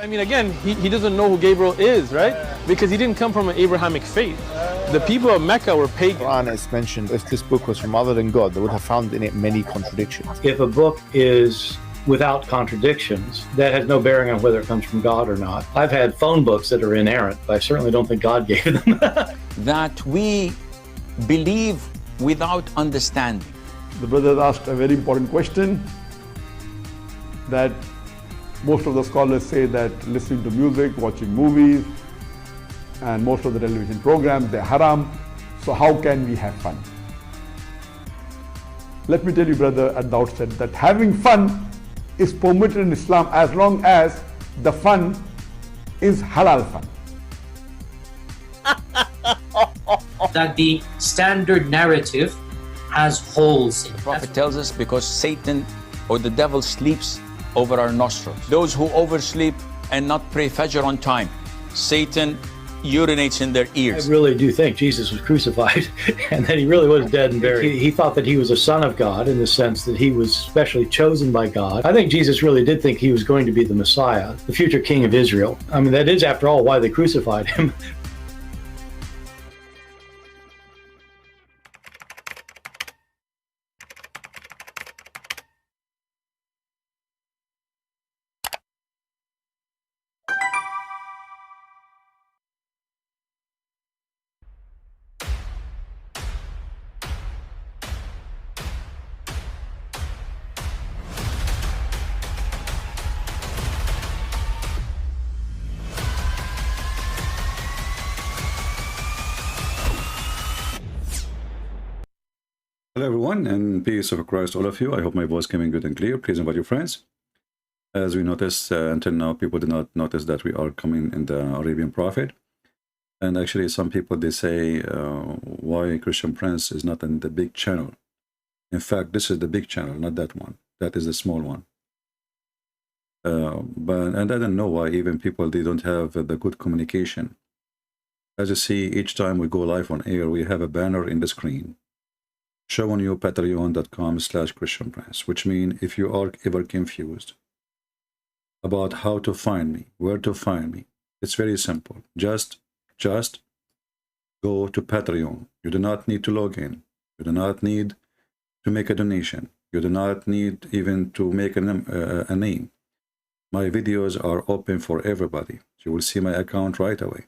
I mean, again, he doesn't know who Gabriel is, right? Because he didn't come from an Abrahamic faith. The people of Mecca were pagan. Quran is mentioned, if this book was from other than God, they would have found in it many contradictions. If a book is without contradictions, that has no bearing on whether it comes from God or not. I've had phone books that are inerrant, but I certainly don't think God gave them. That we believe without understanding. The brother asked a very important question, that most of the scholars say that listening to music, watching movies, and most of the television programs, they're haram. So how can we have fun? Let me tell you, brother, at the outset, that having fun is permitted in Islam as long as the fun is halal fun. That the standard narrative has holes in it. The Prophet tells us because Satan or the devil sleeps over our nostrils. Those who oversleep and not pray Fajr on time, Satan urinates in their ears. I really do think Jesus was crucified and that he really was dead and buried. He thought that he was a son of God in the sense that he was specially chosen by God. I think Jesus really did think he was going to be the Messiah, the future king of Israel. I mean, that is, after all, why they crucified him. Hello everyone, and peace of Christ all of you. I hope my voice came in good and clear. Please invite your friends. As we noticed, until now people did not notice that we are coming in the Arabian Prophet. And actually some people, they say why Christian Prince is not in the big channel. In fact, this is the big channel, not that one. That is the small one. And I don't know why even people, they don't have the good communication. As you see, each time we go live on air, we have a banner in the screen showing you patreon.com/ChristianPrince, which means if you are ever confused about how to find me, where to find me, it's very simple. Just go to Patreon. You do not need to log in. You do not need to make a donation. You do not need even to make a name. My videos are open for everybody. You will see my account right away.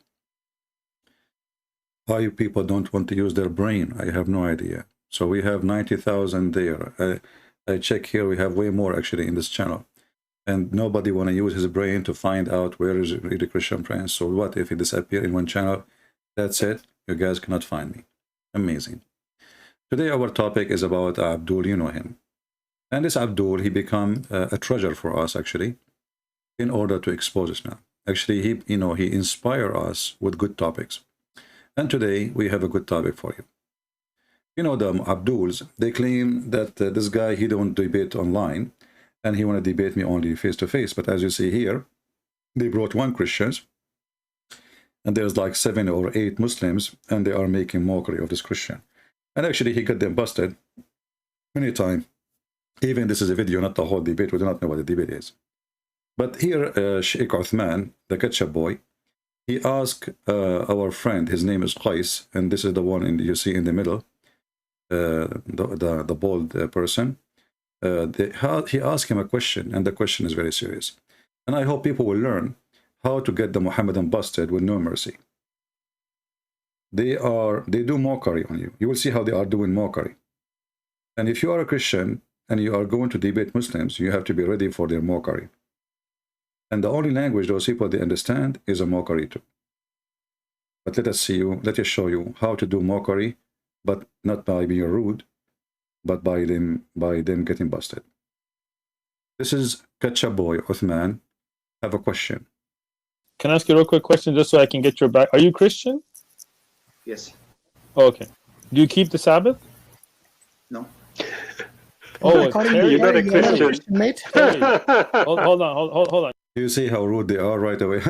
Why people don't want to use their brain, I have no idea. So we have 90,000 there. I check here, we have way more actually in this channel. And nobody want to use his brain to find out where is really Christian Prince. So what if he disappear in one channel? That's it. You guys cannot find me. Amazing. Today our topic is about Abdul, you know him. And this Abdul, he become a treasure for us actually, in order to expose us now. Actually, he inspire us with good topics. And today we have a good topic for you. You know, the Abduls, they claim that this guy, he don't debate online, and he want to debate me only face-to-face. But as you see here, they brought one Christians, and there's like 7 or 8 Muslims, and they are making mockery of this Christian. And actually, he got them busted many times. Even this is a video, not the whole debate. We do not know what the debate is. But here, Sheikh Uthman, the ketchup boy, he asked our friend, his name is Qais, and this is the one you see in the middle, the bald person. He asked him a question, and the question is very serious. And I hope people will learn how to get the Mohammedan busted with no mercy. They do mockery on you. You will see how they are doing mockery. And if you are a Christian and you are going to debate Muslims, you have to be ready for their mockery. And the only language those people they understand is a mockery too. But let us show you how to do mockery, but not by being rude, but by them getting busted. This is Ketchup Boy Uthman. Have a question. Can I ask you a real quick question just so I can get your back? Are you Christian? Yes. Oh, okay. Do you keep the Sabbath? No. Oh, Terry, you're not a Christian, mate. Terry. Hold on. You see how rude they are right away.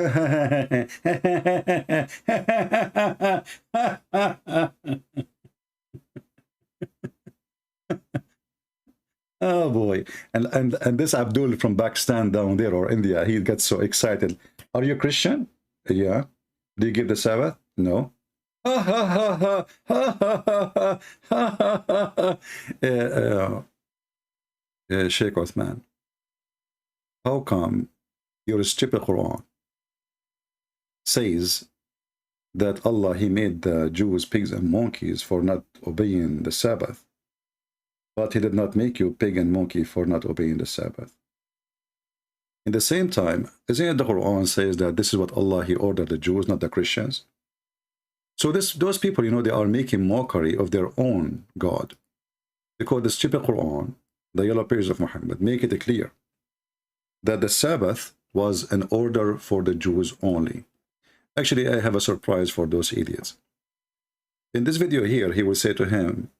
Oh boy. And this Abdul from Pakistan down there or India, he gets so excited. Are you Christian? Yeah. Do you give the Sabbath? No. Ha ha ha ha ha ha ha ha ha. Sheikh Uthman, how come your stupid Quran says that Allah, he made the Jews pigs and monkeys for not obeying the Sabbath, but he did not make you pig and monkey for not obeying the Sabbath? In the same time, isn't it the Quran says that this is what Allah, he ordered the Jews, not the Christians? So those people, you know, they are making mockery of their own God, because the stupid Quran, the yellow pages of Muhammad, make it clear that the Sabbath was an order for the Jews only. Actually, I have a surprise for those idiots. In this video here, he will say to him,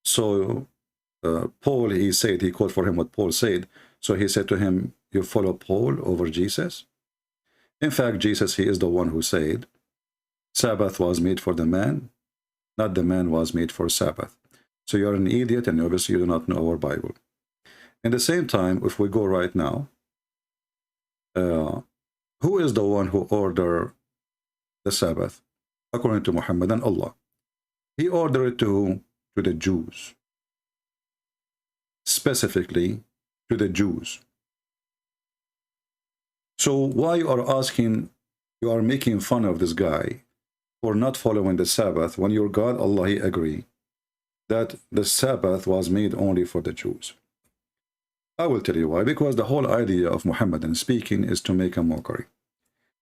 so Paul, he said, he quote for him what Paul said. So he said to him, you follow Paul over Jesus? In fact, Jesus, he is the one who said, Sabbath was made for the man, not the man was made for Sabbath. So you're an idiot, and obviously you do not know our Bible. In the same time, if we go right now, who is the one who ordered the Sabbath? According to Muhammad and Allah. He ordered it to the Jews. Specifically to the Jews. So why you are asking, you are making fun of this guy for not following the Sabbath when your God, Allah, he agree that the Sabbath was made only for the Jews? I will tell you why. Because the whole idea of Muhammadan speaking is to make a mockery.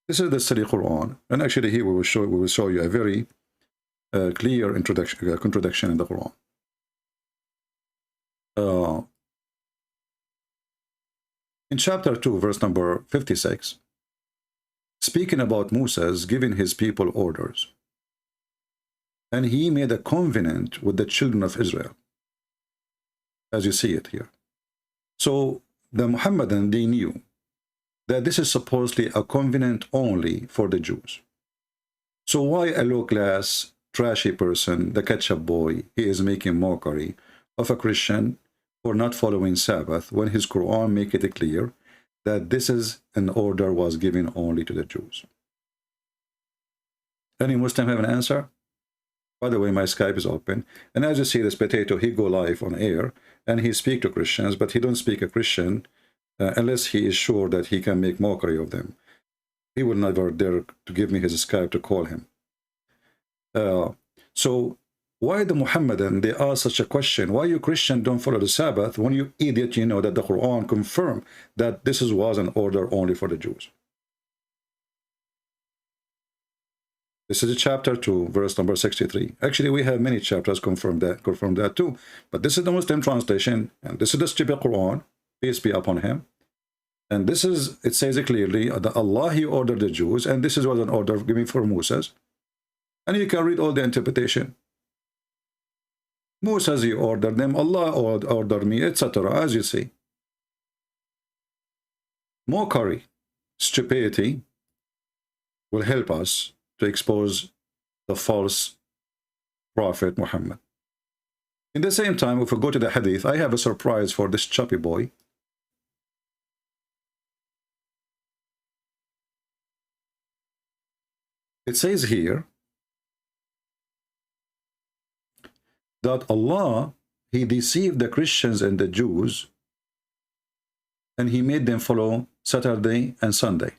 This is the study Quran, and actually here we will show you a very clear contradiction in the Quran. In chapter 2, verse number 56, speaking about Moses giving his people orders, and he made a covenant with the children of Israel, as you see it here. So the Muhammadan, they knew that this is supposedly a covenant only for the Jews. So why a low-class, trashy person, the ketchup boy, he is making mockery of a Christian for not following Sabbath when his Quran make it clear that this is an order was given only to the Jews? Any Muslim have an answer? By the way, my Skype is open, and as you see, this potato, he go live on air, and he speak to Christians, but he don't speak a Christian unless he is sure that he can make mockery of them. He will never dare to give me his Skype to call him. So why the Muhammadan, they ask such a question? Why you Christian don't follow the Sabbath when you idiot, you know that the Quran confirmed that this was an order only for the Jews? This is chapter 2, verse number 63. Actually, we have many chapters confirm that too. But this is the Muslim translation, and this is the stupid Quran, peace be upon him. And this is, it says it clearly, that Allah, he ordered the Jews, and this is was an order given for Moses. And you can read all the interpretation. Moses, he ordered them, Allah ordered me, etc., as you see. Mockery, stupidity will help us to expose the false prophet Muhammad. In the same time, if we go to the Hadith, I have a surprise for this choppy boy. It says here that Allah, he deceived the Christians and the Jews, and he made them follow Saturday and Sunday.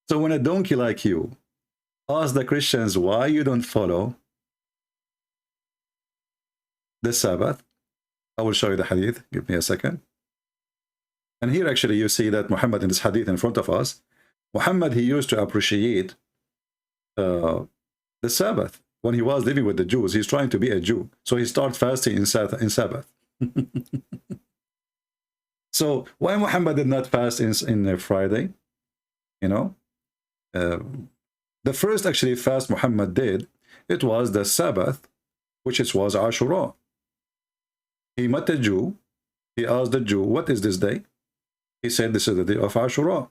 So when a donkey like you asks the Christians why you don't follow the Sabbath, I will show you the Hadith. Give me a second. And here actually you see that Muhammad in this Hadith in front of us, Muhammad, he used to appreciate the Sabbath. When he was living with the Jews, he's trying to be a Jew. So he started fasting in Sabbath. So why Muhammad did not fast in Friday? You know? The first actually fast Muhammad did, it was the Sabbath, which it was Ashura. He met a Jew. He asked the Jew, what is this day? He said, this is the day of Ashura.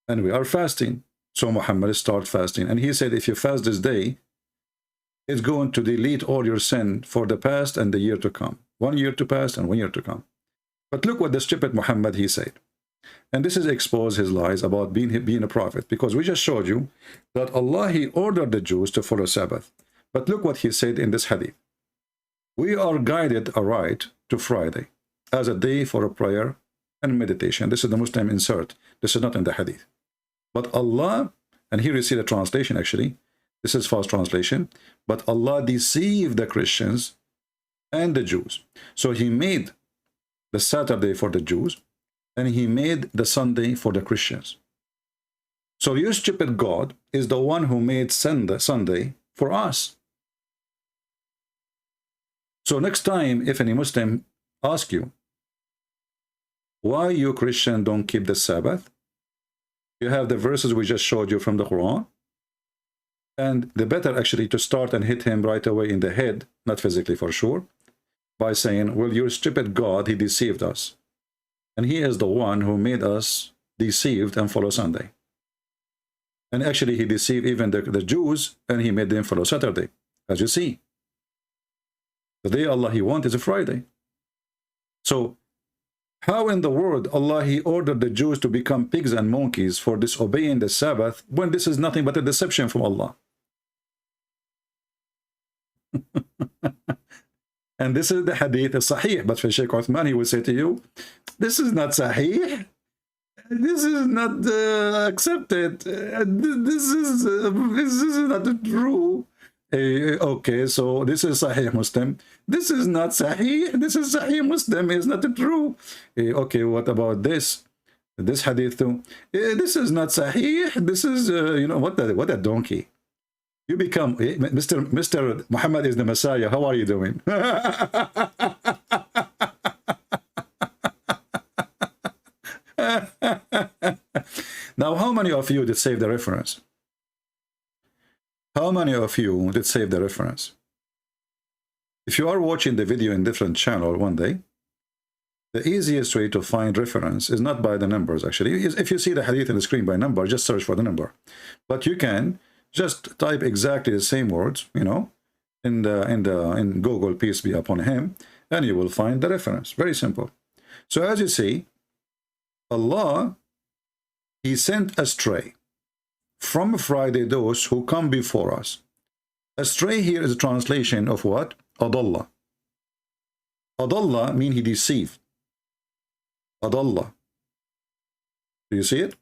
And we are fasting. So Muhammad started fasting. And he said, if you fast this day, is going to delete all your sin for the past and the year to come. 1 year to pass and 1 year to come. But look what the stupid Muhammad, he said. And this is expose his lies about being a prophet, because we just showed you that Allah, he ordered the Jews to follow Sabbath. But look what he said in this hadith. We are guided aright to Friday as a day for a prayer and meditation. This is the Muslim insert. This is not in the hadith. But Allah, and here you see the translation actually, this is false translation, but Allah deceived the Christians and the Jews. So he made the Saturday for the Jews, and he made the Sunday for the Christians. So your stupid God is the one who made Sunday for us. So next time, if any Muslim asks you, why you Christian don't keep the Sabbath? You have the verses we just showed you from the Quran. And the better actually to start and hit him right away in the head, not physically for sure, by saying, well, your stupid God, he deceived us. And he is the one who made us deceived and follow Sunday. And actually he deceived even the Jews, and he made them follow Saturday, as you see. The day Allah he wants is a Friday. So how in the world Allah he ordered the Jews to become pigs and monkeys for disobeying the Sabbath, when this is nothing but a deception from Allah? And this is the hadith sahih, but for Sheikh Uthman, he will say to you, this is not sahih, this is not accepted, this is not true. Okay, so this is Sahih Muslim. This is not Sahih. This is Sahih Muslim. It's not true. Okay, what about this? This hadith too. This is not Sahih. This is, you know, what a donkey. You become, Mr. Muhammad is the Messiah. How are you doing? Now, how many of you did save the reference? How many of you did save the reference? If you are watching the video in different channel one day, the easiest way to find reference is not by the numbers actually. If you see the hadith on the screen by number, just search for the number. But you can just type exactly the same words, you know, in Google, peace be upon him, and you will find the reference. Very simple. So as you see, Allah, he sent astray from Friday those who come before us. Astray here is a translation of what? Adallah. Adallah means he deceived. Adallah. Do you see it?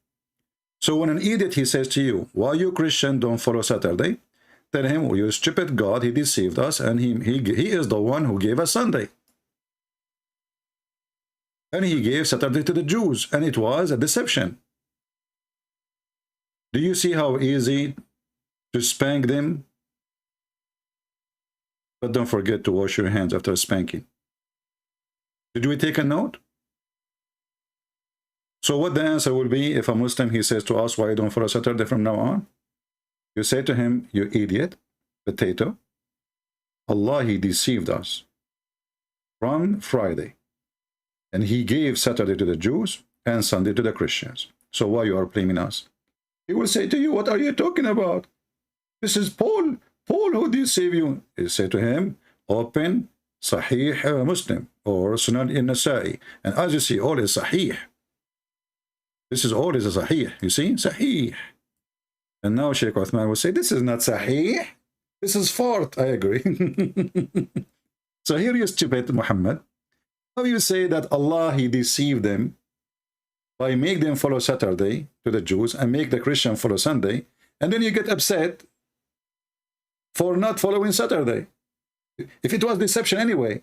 So when an idiot he says to you, why you Christian don't follow Saturday? Tell him, well, you stupid God, he deceived us, and he is the one who gave us Sunday. And he gave Saturday to the Jews, and it was a deception. Do you see how easy to spank them? But don't forget to wash your hands after spanking. Did we take a note? So what the answer will be if a Muslim, he says to us, why you don't follow Saturday from now on? You say to him, you idiot, potato, Allah, he deceived us from Friday. And he gave Saturday to the Jews and Sunday to the Christians. So why you are blaming us? He will say to you, what are you talking about? This is Paul. Paul who deceived you. You say to him, open Sahih Muslim or Sunan al-Nasa'i. And as you see, all is Sahih. This is all is a Sahih. You see? Sahih. And now Sheikh Uthman will say, this is not Sahih. This is fart. I agree. So here you stupid Muhammad. How you say that Allah, he deceived them by make them follow Saturday to the Jews and make the Christian follow Sunday, and then you get upset for not following Saturday. If it was deception anyway,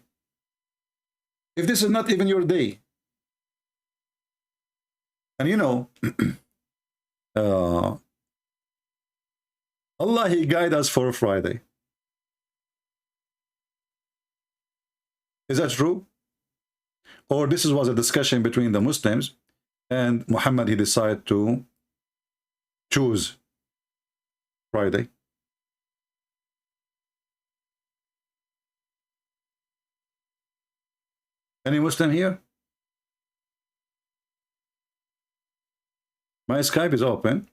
if this is not even your day. And you know, Allah, he guide us for Friday. Is that true? Or this was a discussion between the Muslims, and Muhammad, he decided to choose Friday. Any Muslim here? My Skype is open.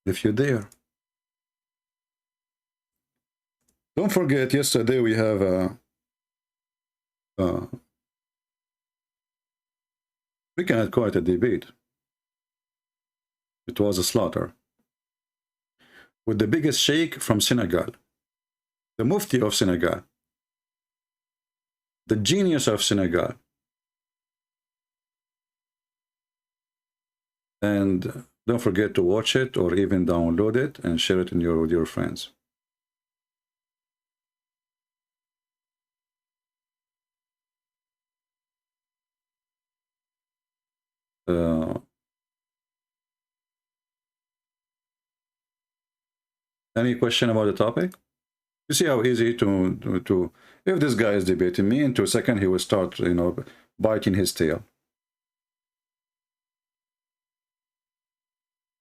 if you dare. Don't forget, yesterday we have we cannot call it a debate. It was a slaughter with the biggest sheikh from Senegal, the mufti of Senegal, the genius of Senegal. And don't forget to watch it or even download it and share it with your friends. Any question about the topic? You see how easy to if this guy is debating me, in 2 seconds he will start, you know, biting his tail.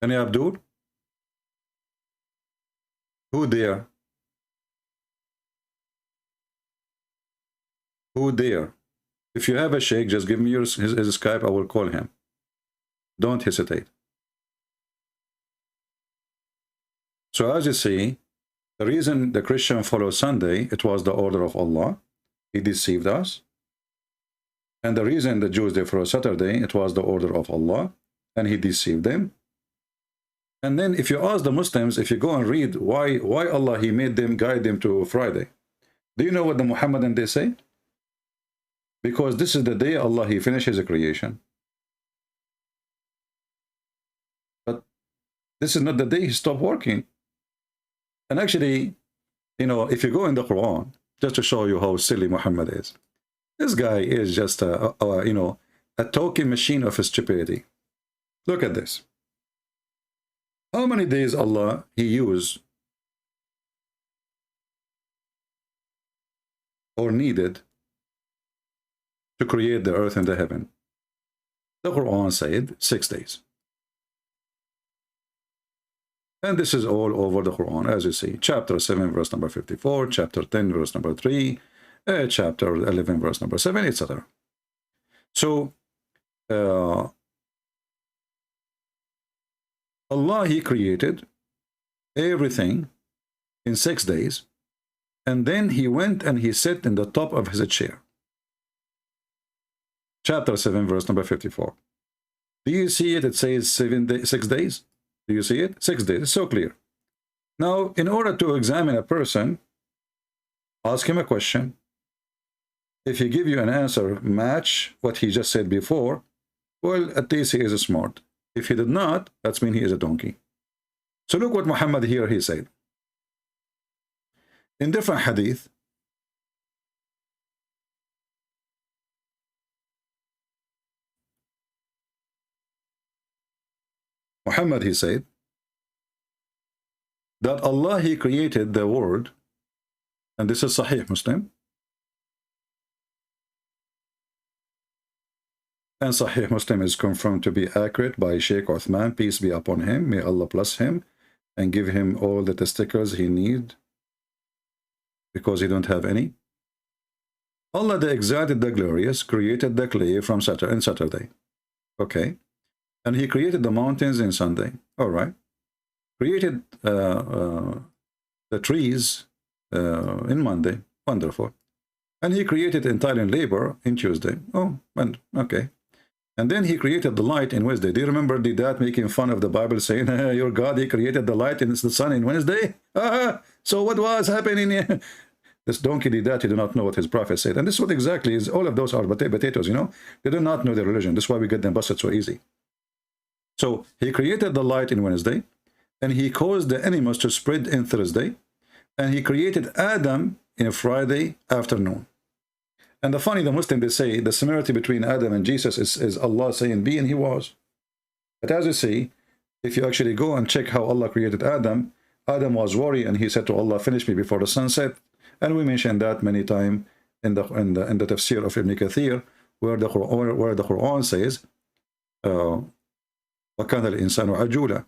Any Abdul? Who dare? Who dare? If you have a sheikh, just give me his Skype, I will call him. Don't hesitate. So as you see, the reason the Christian followed Sunday, it was the order of Allah. He deceived us. And the reason the Jews, they follow Saturday, it was the order of Allah, and he deceived them. And then if you ask the Muslims, if you go and read why Allah, he made them, guide them to Friday. Do you know what the Muhammadan, they say? Because this is the day Allah, he finishes the creation. But this is not the day he stopped working. And actually, you know, if you go in the Quran, just to show you how silly Muhammad is, this guy is just you know, a talking machine of stupidity. Look at this. How many days Allah, he used or needed to create the earth and the heaven? The Quran said 6 days. And this is all over the Quran, as you see. Chapter 7, verse number 54, chapter 10, verse number 3, chapter 11, verse number 7, etc. So, Allah, he created everything in 6 days, and then he went and he sat in the top of his chair. Chapter 7, verse number 54. Do you see it? It says 6 days. Do you see it? 6 days. It's so clear. Now, in order to examine a person, ask him a question. If he give you an answer, match what he just said before, well, at least he is smart. If he did not, that means he is a donkey. So look what Muhammad here, he said. In different hadith, Muhammad, he said that Allah, he created the world, and this is Sahih Muslim, and Sahih Muslim is confirmed to be accurate by Sheikh Uthman, peace be upon him, may Allah bless him and give him all the testicles he need, because he don't have any. Allah, the Exalted, the Glorious, created the clay from Saturday. Okay. And he created the mountains in Sunday. All right. Created the trees in Monday. Wonderful. And he created entire labor in Tuesday. Oh, and okay. And then he created the light in Wednesday. Do you remember the dad making fun of the Bible, saying, your God, he created the light and it's the sun in Wednesday? So what was happening here? This donkey did that. He do not know what his prophet said. And this is what exactly is. All of those are potatoes, you know. They do not know their religion. That's why we get them busted so easy. So he created the light in Wednesday, and he caused the animals to spread in Thursday, and he created Adam in Friday afternoon. And the funny, the Muslim, they say the similarity between Adam and Jesus is Allah saying be, and he was. But as you see, if you actually go and check how Allah created Adam, Adam was worried, and he said to Allah, finish me before the sun set. And we mentioned that many times in the tafsir of Ibn Kathir, where the Quran says, وَكَانَ الْإِنسَانُ عَجُولًا.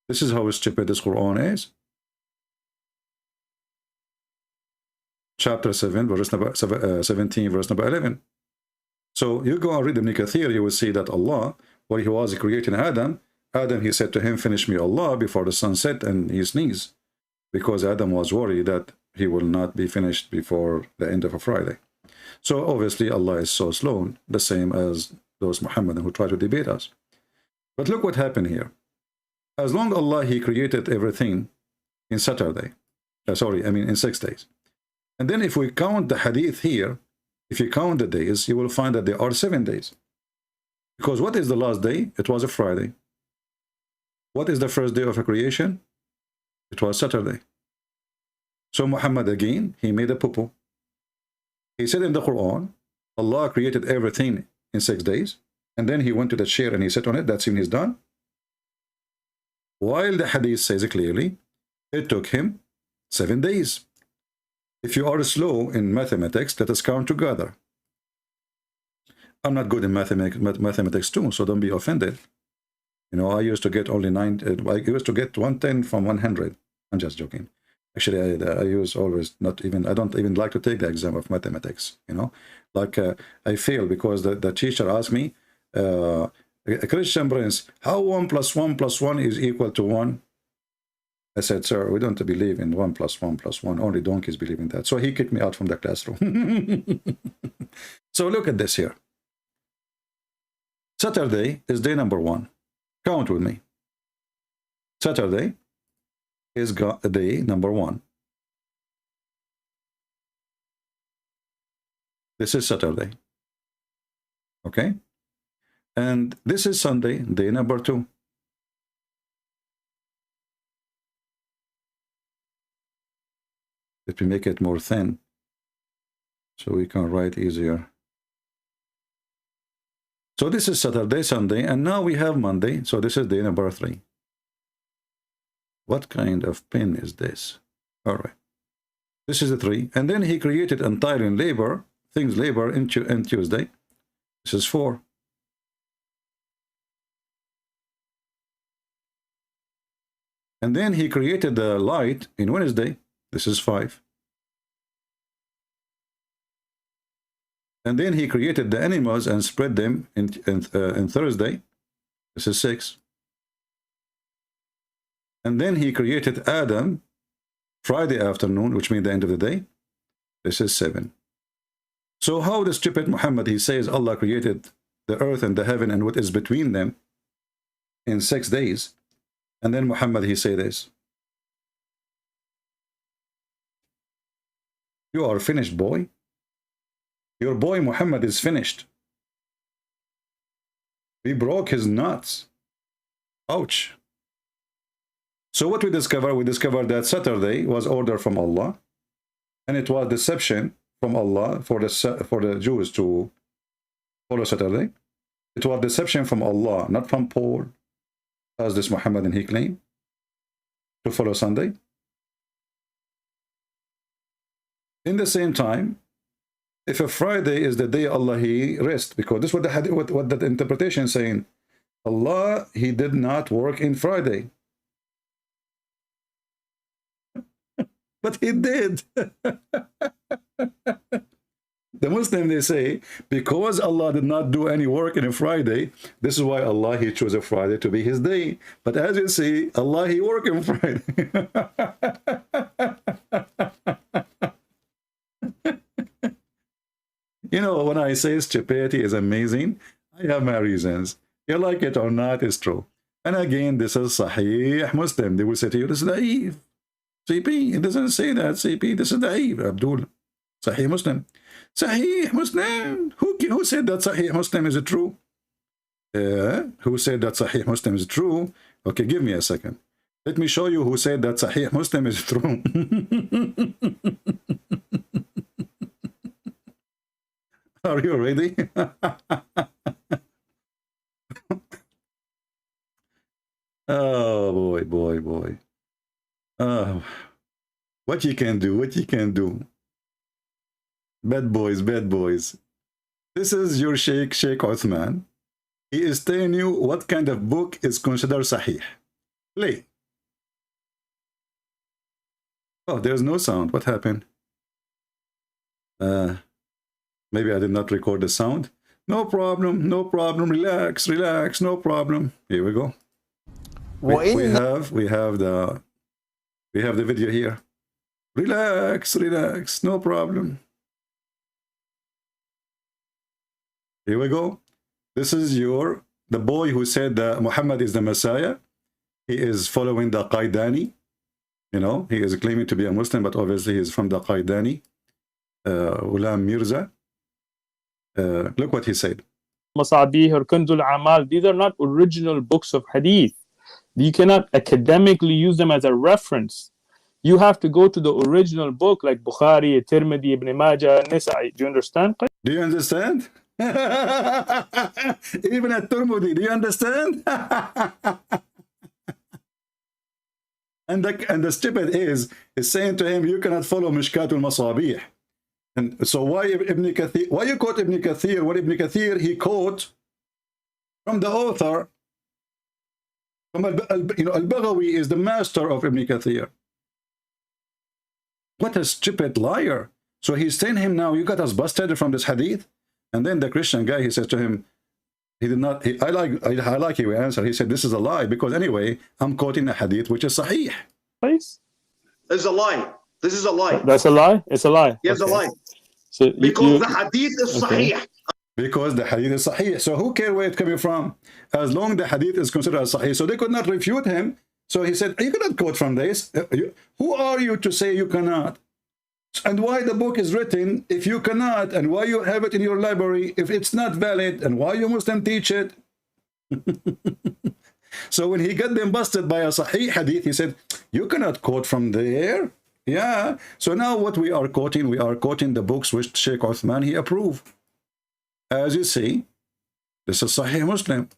This is how stupid this Quran is. chapter 7, verse number 17, verse number 11. So you go and read the Ibn Kathir, you will see that Allah, when he was creating Adam, he said to him, finish me, Allah, before the sun set, and he sneezed, because Adam was worried that he will not be finished before the end of a Friday. So obviously Allah is so slow, the same as those Muhammadan who try to debate us. But look what happened here. As long Allah, he created everything in Saturday. In 6 days. And then if we count the hadith here, if you count the days, you will find that there are 7 days. Because what is the last day? It was a Friday. What is the first day of a creation? It was Saturday. So Muhammad again, he made a poo-poo. He said in the Quran, Allah created everything in 6 days. And then he went to the chair and he sat on it. That's when he's done. While the hadith says clearly, it took him 7 days. If you are slow in mathematics, let us count together. I'm not good in mathematics too, so don't be offended. You know, I used to get only 9. I used to get 110 from 100. I'm just joking. Actually, I use always not even. I don't even like to take the exam of mathematics. You know, like I fail because the teacher asked me, Christian Prince, how 1 + 1 + 1 is equal to 1? I said, sir, we don't believe in 1 + 1 + 1. Only donkeys believe in that. So he kicked me out from the classroom. So look at this here. Saturday is day number 1. Count with me. Saturday is day number 1. This is Saturday. Okay? And this is Sunday, day number 2. Let me make it more thin so we can write easier. So this is Saturday, Sunday, and now we have Monday. So this is day number 3. What kind of pen is this? All right. This is the 3. And then he created entirely labor, things labor in Tuesday. This is 4. And then he created the light in Wednesday. This is 5. And then he created the animals and spread them in Thursday. This is 6. And then he created Adam Friday afternoon, which means the end of the day. This is 7. So how the stupid Muhammad, he says Allah created the earth and the heaven and what is between them in 6 days. And then Muhammad, he say this. You are finished, boy. Your boy Muhammad is finished. We broke his nuts. Ouch. So what we discover? We discovered that Saturday was order from Allah, and it was deception from Allah for the Jews to follow Saturday. It was deception from Allah, not from Paul, as this Muhammad and he claimed, to follow Sunday. In the same time, if a Friday is the day Allah he rest, because this is what the hadith, what that interpretation is saying, Allah he did not work in Friday, but he did. The Muslim, they say, because Allah did not do any work in a Friday, this is why Allah he chose a Friday to be his day. But as you see, Allah he worked on Friday. You know, when I say stupidity is amazing, I have my reasons. You like it or not, it's true. And again, this is Sahih Muslim. They will say to you, this is Da'if. CP, it doesn't say that, CP. This is Da'if, Abdul. Sahih Muslim. Sahih Muslim. Who said that Sahih Muslim is true? Who said that Sahih Muslim is true? Okay, give me a second. Let me show you who said that Sahih Muslim is true. Are you ready? Oh, boy. Oh, what you can do. Bad boys. This is your Sheikh Uthman. He is telling you what kind of book is considered Sahih. Play. Oh, there's no sound. What happened? Maybe I did not record the sound. No problem, no problem. Relax, relax, no problem. Here we go. We have the video here. Relax, relax, no problem. Here we go. This is the boy who said that Muhammad is the Messiah. He is following the Qaidani. You know, he is claiming to be a Muslim, but obviously he is from the Qaidani. Ulam Mirza. Look what he said. Masabih or Kanzul Amal, these are not original books of hadith. You cannot academically use them as a reference. You have to go to the original book like Bukhari, Tirmidhi, Ibn Majah, Nisa'i. Do you understand? Do you understand? Even at Tirmidhi, do you understand? and the stupid is saying to him, you cannot follow Mishkatul Masabih. And so why Ibn Kathir? Why you quote Ibn Kathir? What Ibn Kathir he quote from the author? From Al-Baghawi is the master of Ibn Kathir. What a stupid liar! So he's telling him now, you got us busted from this hadith. And then the Christian guy, he says to him, he did not. I like your answer. He said this is a lie because anyway, I'm quoting a hadith which is sahih. Please. This is a lie. This is a lie. That's a lie? It's a lie. Yes, okay. A lie. So because the hadith is sahih. Because the hadith is sahih. So who cares where it's coming from? As long as the hadith is considered as sahih. So they could not refute him. So he said, you cannot quote from this. Who are you to say you cannot? And why the book is written if you cannot? And why you have it in your library if it's not valid? And why you Muslim teach it? So when he got them busted by a sahih hadith, he said, you cannot quote from there. Yeah. So now what we are quoting the books which Sheikh Uthman he approved. As you see, this is Sahih Muslim.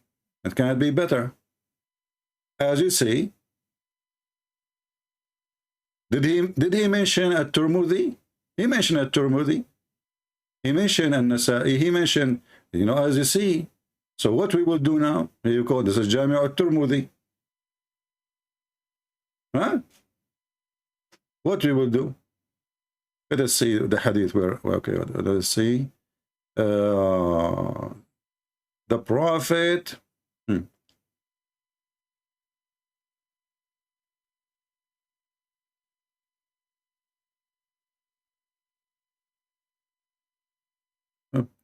It cannot be better. As you see, did he mention at-Tirmidhi? He mentioned at-Tirmidhi. He mentioned an-Nasa'i. He mentioned, as you see. So what we will do now? Here you call this is Jami' at-Tirmidhi. Huh? What we will do? Let us see the hadith where. Okay, let us see. The Prophet.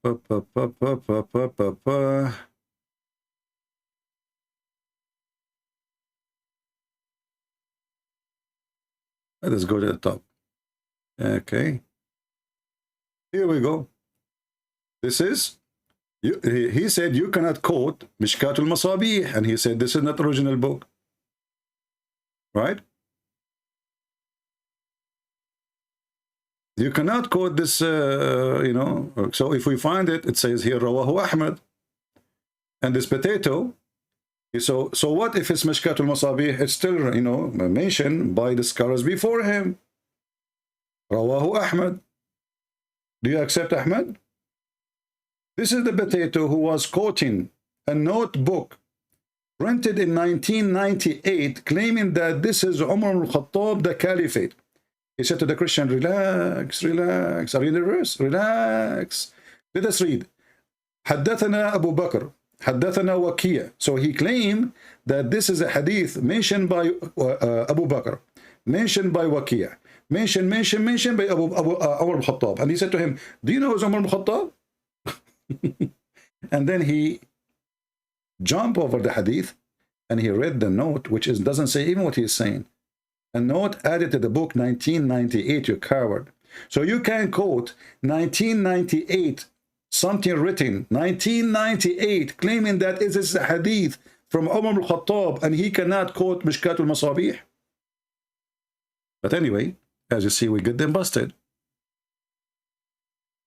Let us go to the top. Okay. Here we go. This is, he said you cannot quote Mishkatul Masabih, and he said this is not original book. Right? You cannot quote this, so if we find it, it says here, Rawahu Ahmad. And this potato, so what if it's Mishkatul Masabih? It's still, mentioned by the scholars before him. Rawahu Ahmad. Do you accept Ahmad? This is the potato who was quoting a notebook printed in 1998, claiming that this is Umar al-Khattab, the Caliphate. He said to the Christian, relax, relax. Are you nervous? Relax. Let us read. حدثنا أبو بكر حدثنا وكيع. So he claimed that this is a hadith mentioned by Abu Bakr, mentioned by Waqi', mentioned by Umar al-Khattab. And he said to him, do you know who's Umar al-Khattab? And then he jumped over the hadith and he read the note, which doesn't say even what he's saying. A note added to the book 1998, you coward. So you can quote 1998, something written, 1998, claiming that it is a hadith from Umar al-Khattab, and he cannot quote Mishkatul Masabih. But anyway, as you see, we get them busted.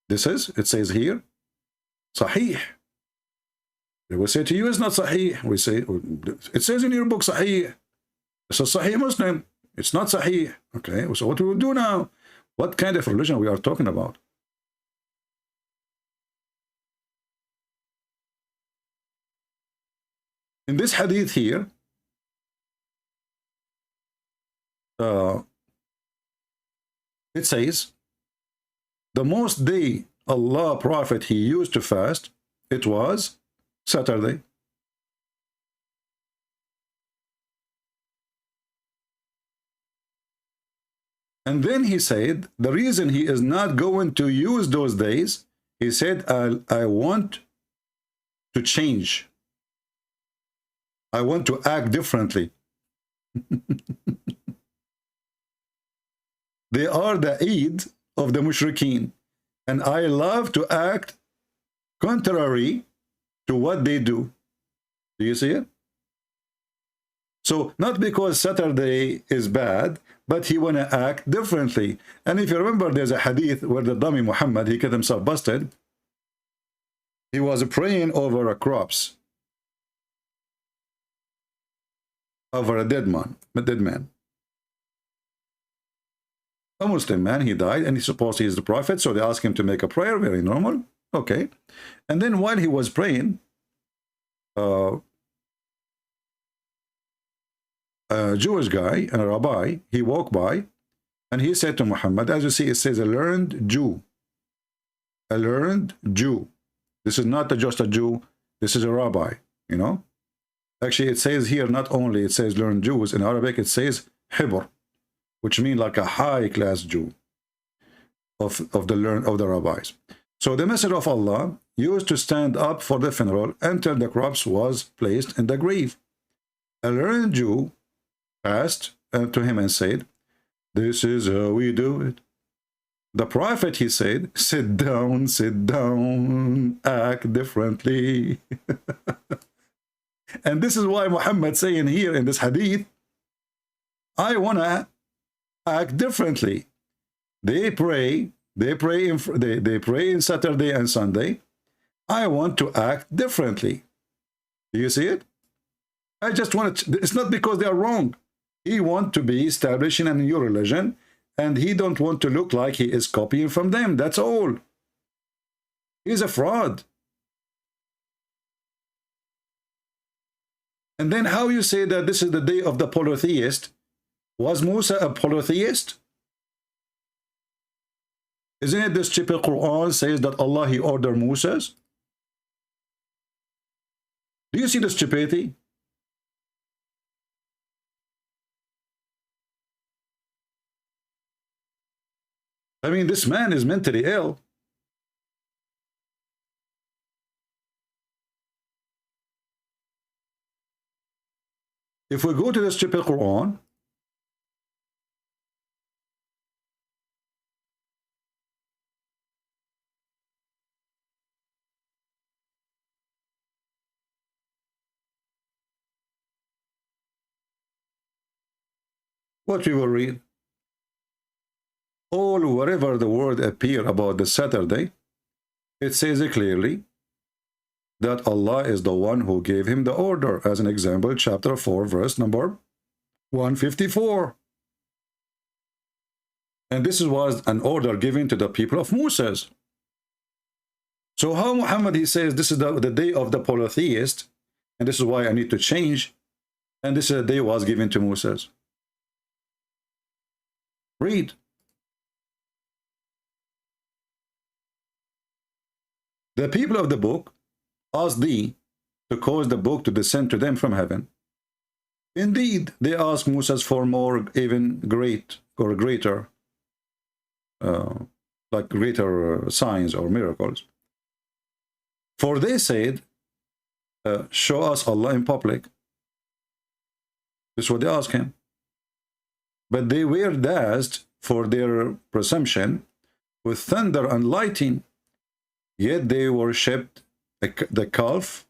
It says here, Sahih. They will say to you, it's not Sahih. We say, it says in your book Sahih. It's a Sahih Muslim. It's not Sahih. Okay, so what we will do now? What kind of religion we are talking about? In this hadith here, it says The most day Allah Prophet he used to fast, it was Saturday. And then he said, the reason he is not going to use those days, he said, I want to change. I want to act differently. They are the Eid of the Mushrikeen. And I love to act contrary to what they do. Do you see it? So not because Saturday is bad, but he want to act differently. And if you remember, there's a hadith where the dummy Muhammad, he got himself busted. He was praying over a corpse, over a dead man. A Muslim man, he died, and he supposed he is the prophet, so they asked him to make a prayer, very normal. Okay. And then while he was praying, a Jewish guy, and a rabbi, he walked by, and he said to Muhammad, as you see, it says a learned Jew. A learned Jew. This is not just a Jew, this is a rabbi, you know. Actually, it says here, not only it says learned Jews, in Arabic it says hibr, which means like a high-class Jew of the rabbis. So the Messenger of Allah used to stand up for the funeral until the corpse was placed in the grave. A learned Jew passed to him and said, this is how we do it. The Prophet, he said, sit down, act differently. And this is why Muhammad saying here in this hadith, I want to act differently. They pray in Saturday and Sunday. I want to act differently. Do you see it? I just want to, it's not because they are wrong. He want to be establishing a new religion, and he don't want to look like he is copying from them. That's all. He's a fraud. And then how you say that this is the day of the polytheist? Was Musa a polytheist? Isn't it the stupid Quran says that Allah, he ordered Moses? Do you see the stupidity? I mean, this man is mentally ill. If we go to the stupid Quran, what we will read, wherever the word appear about the Saturday, it says it clearly that Allah is the one who gave him the order. As an example, chapter 4, verse number 154. And this was an order given to the people of Moses. So how Muhammad, he says, this is the day of the polytheist, and this is why I need to change, and this is the day was given to Moses. Read. The people of the book asked thee to cause the book to descend to them from heaven. Indeed, they asked Moses for more, even great or greater, like greater signs or miracles. For they said, show us Allah in public. This is what they asked him. But they were dazzled for their presumption with thunder and lightning. Yet they worshipped the calf,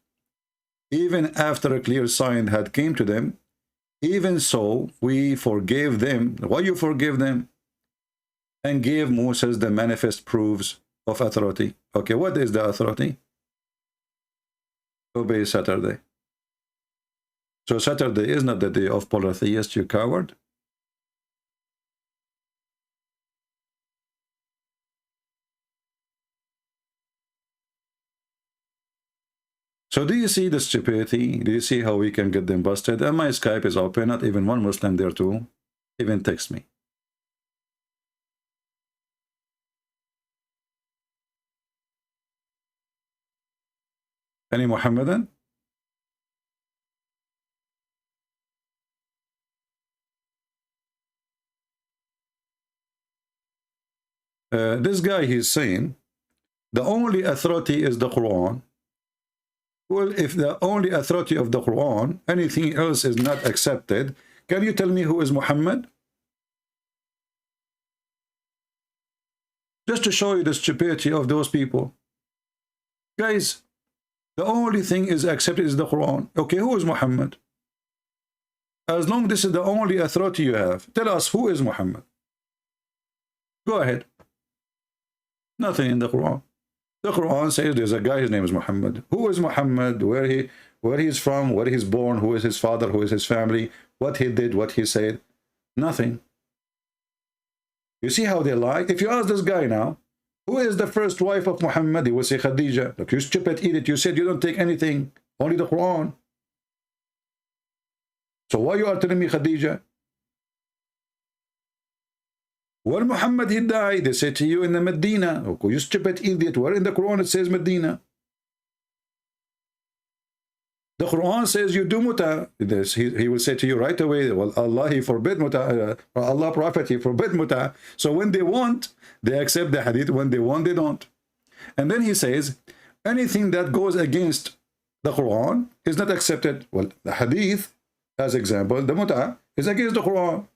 even after a clear sign had came to them. Even so, we forgave them. Why you forgive them? And gave Moses the manifest proofs of authority. Okay, what is the authority? Obey Saturday. So Saturday is not the day of polytheist, you coward. So do you see the stupidity? Do you see how we can get them busted? And my Skype is open, not even one Muslim there too. Even text me. Any Muhammadan? This guy, he's saying the only authority is the Quran. Well, if the only authority of the Quran, anything else is not accepted, can you tell me who is Muhammad? Just to show you the stupidity of those people. Guys, the only thing is accepted is the Quran. Okay, who is Muhammad? As long as this is the only authority you have, tell us who is Muhammad. Go ahead. Nothing in the Quran. The Quran says there's a guy, his name is Muhammad. Who is Muhammad? Where he's from, where he's born, who is his father, who is his family, what he did, what he said. Nothing. You see how they lie? If you ask this guy now, who is the first wife of Muhammad? He will say Khadija. Look, you stupid idiot. You said you don't take anything, only the Quran. So why you are telling me Khadija? When Muhammad he died, they said to you in the Medina. Okay, you stupid idiot. Where in the Quran it says Medina? The Quran says you do muta. He will say to you right away, well, Allah, he forbid muta. Allah, Prophet, he forbid muta. So when they want, they accept the hadith. When they want, they don't. And then he says, anything that goes against the Quran is not accepted. Well, the hadith, as example, the muta is against the Quran.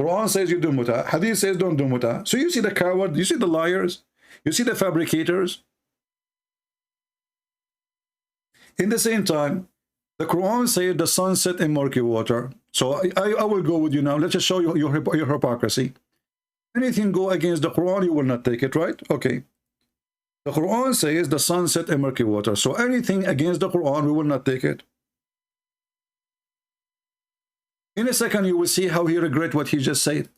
Quran says you do muta. Hadith says don't do muta. So you see the coward, you see the liars, you see the fabricators. In the same time, the Quran says the sun set in murky water. So I will go with you now. Let's just show you your hypocrisy. Anything go against the Quran, you will not take it, right? Okay. The Quran says the sun set in murky water. So anything against the Quran, we will not take it. In a second, you will see how he regret what he just said.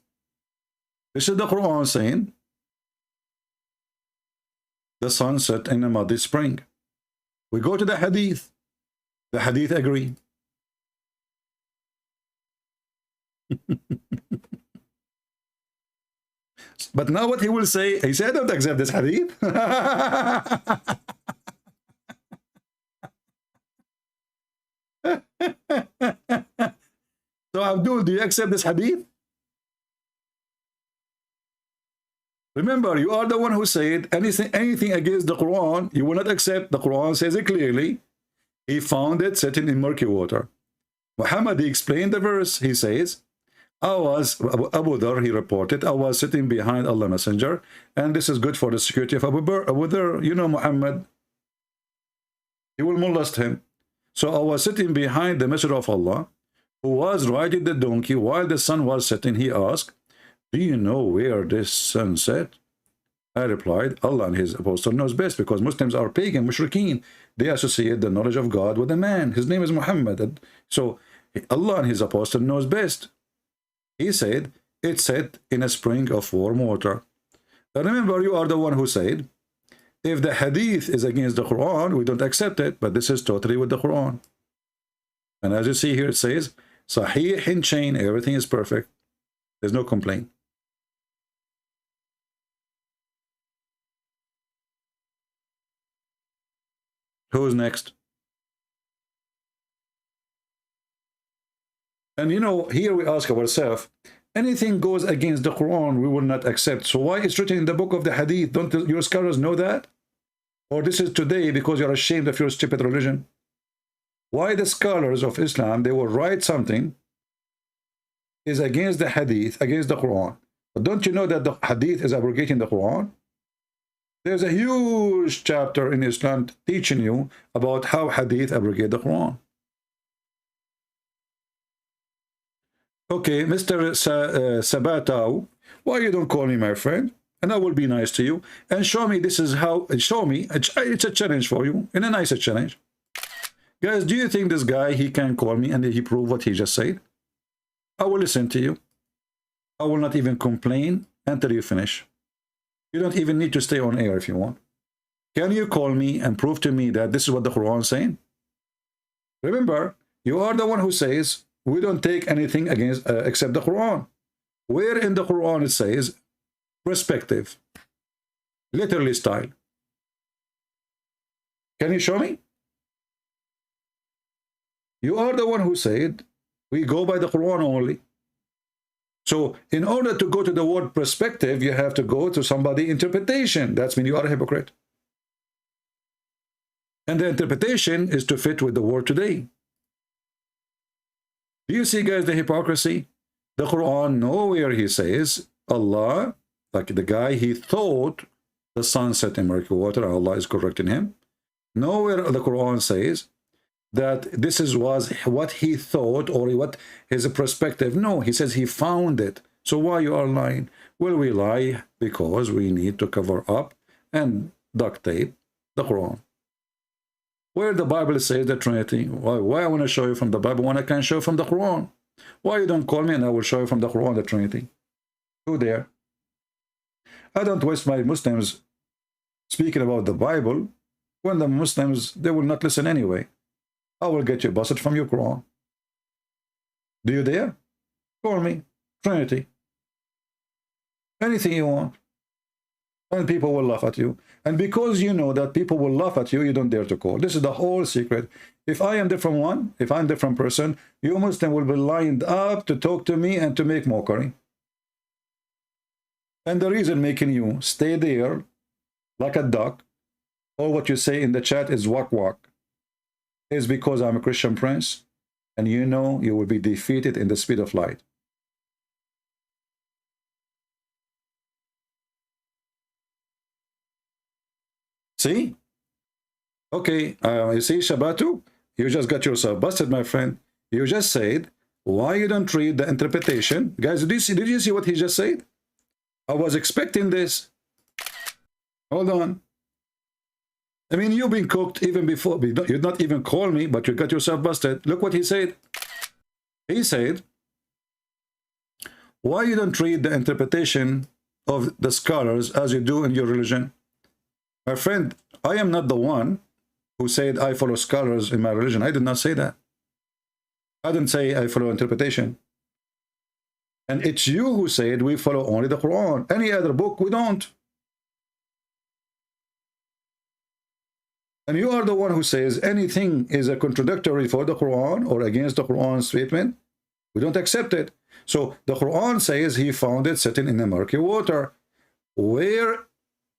This is the Quran saying the sun set in a muddy spring. We go to the hadith. The hadith agree. But now what he will say, he said, I don't accept this hadith. So Abdul, do you accept this hadith? Remember, you are the one who said anything against the Quran, you will not accept. The Quran says it clearly. He found it sitting in murky water. Muhammad, he explained the verse. He says, Abu Dhar, he reported, I was sitting behind Allah Messenger, and this is good for the security of Abu Dhar. You know Muhammad, he will molest him. So I was sitting behind the Messenger of Allah, who was riding the donkey while the sun was setting. He asked, do you know where this sun set? I replied, Allah and his apostle knows best, because Muslims are pagan, mushrikeen. They associate the knowledge of God with a man. His name is Muhammad. So Allah and his apostle knows best. He said, it set in a spring of warm water. Now remember, you are the one who said, if the hadith is against the Quran, we don't accept it, but this is totally with the Quran. And as you see here, it says, Sahih in chain, everything is perfect. There's no complaint. Who's next? And you know, here we ask ourselves, anything goes against the Quran, we will not accept. So why it's written in the book of the Hadith? Don't your scholars know that? Or this is today because you're ashamed of your stupid religion? Why the scholars of Islam, they will write something is against the Hadith, against the Quran. But don't you know that the Hadith is abrogating the Quran? There's a huge chapter in Islam teaching you about how Hadith abrogate the Quran. Okay, Mr. Sabatau, why you don't call me my friend? And I will be nice to you. And show me this is how, show me, it's a challenge for you, and a nicer challenge. Guys, do you think this guy, he can call me and he prove what he just said? I will listen to you. I will not even complain until you finish. You don't even need to stay on air if you want. Can you call me and prove to me that this is what the Quran is saying? Remember, you are the one who says, we don't take anything against except the Quran. Where in the Quran it says, perspective, literally style. Can you show me? You are the one who said we go by the Quran only. So in order to go to the word perspective, you have to go to somebody interpretation. That's mean you are a hypocrite. And the interpretation is to fit with the word today. Do you see, guys, the hypocrisy? The Quran, nowhere he says Allah, like the guy, he thought the sun set in murky water, Allah is correcting him. Nowhere the Quran says that this was what he thought or what his perspective. No, he says he found it. So why you are lying? Well, we lie because we need to cover up and duct tape the Quran. Where the Bible says the Trinity. Why I want to show you from the Bible when I can show from the Quran? Why you don't call me and I will show you from the Quran the Trinity? Who there? I don't waste my Muslims speaking about the Bible when the Muslims, they will not listen anyway. I will get you busted from your Quran. Do you dare? Call me. Trinity. Anything you want. And people will laugh at you. And because you know that people will laugh at you, you don't dare to call. This is the whole secret. If I am different one, if I'm a different person, you Muslim will be lined up to talk to me and to make mockery. And the reason making you stay there like a duck, or what you say in the chat is wak wak, is because I'm a Christian prince, and you know you will be defeated in the speed of light. See? Okay, you see, Shabbatu, you just got yourself busted, my friend. You just said, why you don't read the interpretation? Guys, did you see what he just said? I was expecting this. Hold on. I mean, you've been cooked even before. You did not even call me, but you got yourself busted. Look what he said. He said, why you don't read the interpretation of the scholars as you do in your religion? My friend, I am not the one who said I follow scholars in my religion. I did not say that. I didn't say I follow interpretation. And it's you who said we follow only the Quran. Any other book, we don't. And you are the one who says anything is a contradictory for the Quran or against the Quran statement. We don't accept it. So the Quran says he found it sitting in the murky water.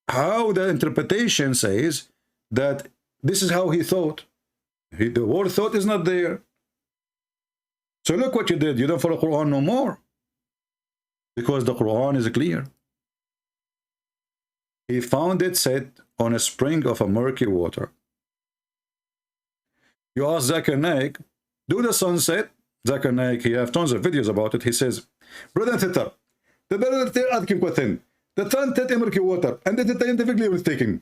How the interpretation says that this is how he thought. The word thought is not there. So look what you did. You don't follow Quran no more. Because the Quran is clear. He found it set on a spring of a murky water. You ask Zakir Naik, do the sunset? Zakir Naik, he have tons of videos about it. He says, brother and sister, the brother asking question. The sun set in murky water, and the scientifically mistaken.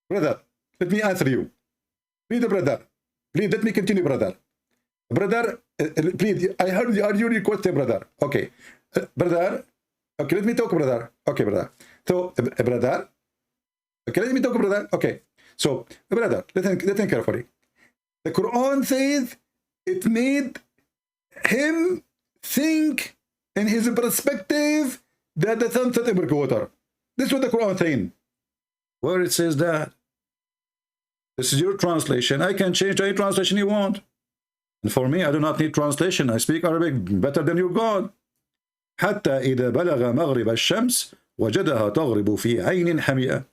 Brother, let me answer you. Please, brother. Please, let me continue, brother. Brother, please, I heard you requested, brother. Okay. Brother, okay, let me talk, brother. Okay, brother. So, brother, okay, let me talk, brother. Okay, so, brother, listen carefully. The Quran says it made him think in his perspective that the sun set in murky water. This is what the Quran is saying. Where it says that. This is your translation. I can change any translation you want. And for me, I do not need translation. I speak Arabic better than your God. حتى إذا بلغ مغرب الشمس وجدها تغرب في عين حمئة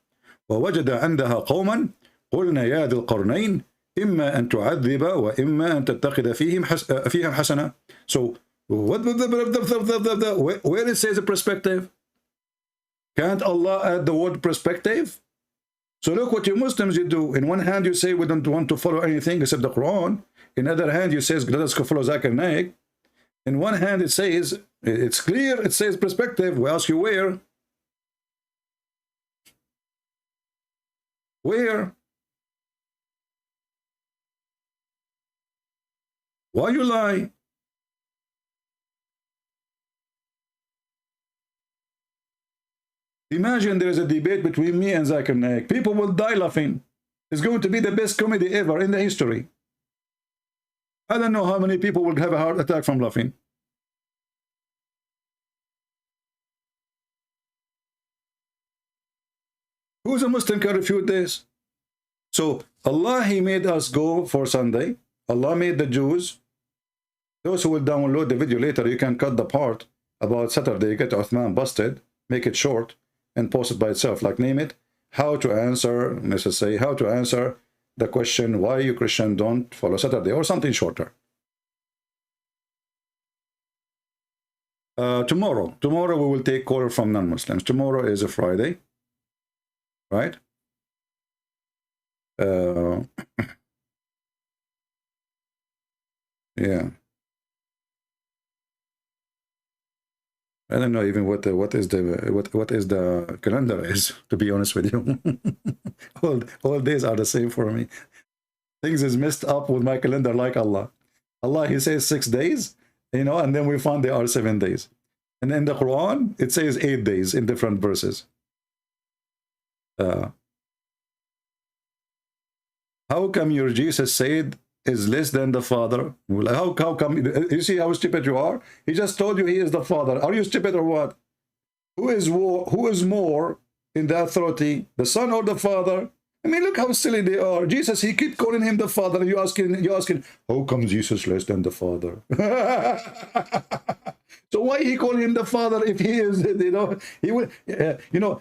ووجد عندها قوما قلنا يا ذي القرنين إما أن تعذب وإما أن تتخذ فيهم حسنة. So where it says a perspective? Can't Allah add the word perspective? So look what you Muslims you do. In one hand you say we don't want to follow anything except the Quran. In other hand you say let us follow Zakir Naik. In one hand it says, it's clear, it says perspective. We ask you where? Where? Why you lie? Imagine there is a debate between me and Zakir Naik. People will die laughing. It's going to be the best comedy ever in the history. I don't know how many people will have a heart attack from laughing. Who's a Muslim can refute this? So Allah, he made us go for Sunday. Allah made the Jews. Those who will download the video later, you can cut the part about Saturday, get Uthman busted, make it short, and post it by itself. Like name it, how to answer, let's say, how to answer the question, why you Christian don't follow Saturday, or something shorter. Tomorrow we will take call from non-Muslims. Tomorrow is a Friday, right? Yeah. I don't know even what is the calendar is, to be honest with you. all days are the same for me. Things is messed up with my calendar like Allah. Allah, he says 6 days, you know, and then we found they are 7 days. And in the Quran, it says 8 days in different verses. How come your Jesus said is less than the Father? How come? You see how stupid you are? He just told you he is the Father. Are you stupid or what? Who is more in the authority, the Son or the Father? I mean, look how silly they are. Jesus, he keep calling him the Father. You asking, how come Jesus less than the Father? So why he call him the Father if he is, you know, he will, you know,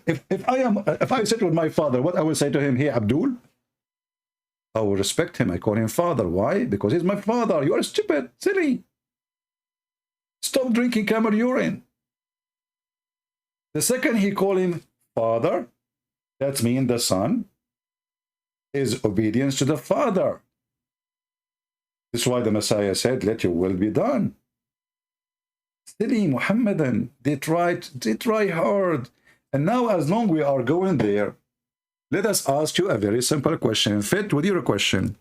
if I sit with my father, what I will say to him, hey, Abdul, I will respect him. I call him father. Why? Because he's my father. You are stupid, silly. Stop drinking camel urine. The second he call him father, that means the son is obedience to the Father. This is why the Messiah said, let your will be done. Silly Muhammadan, they try hard. And now as long we are going there, let us ask you a very simple question, fit with your question.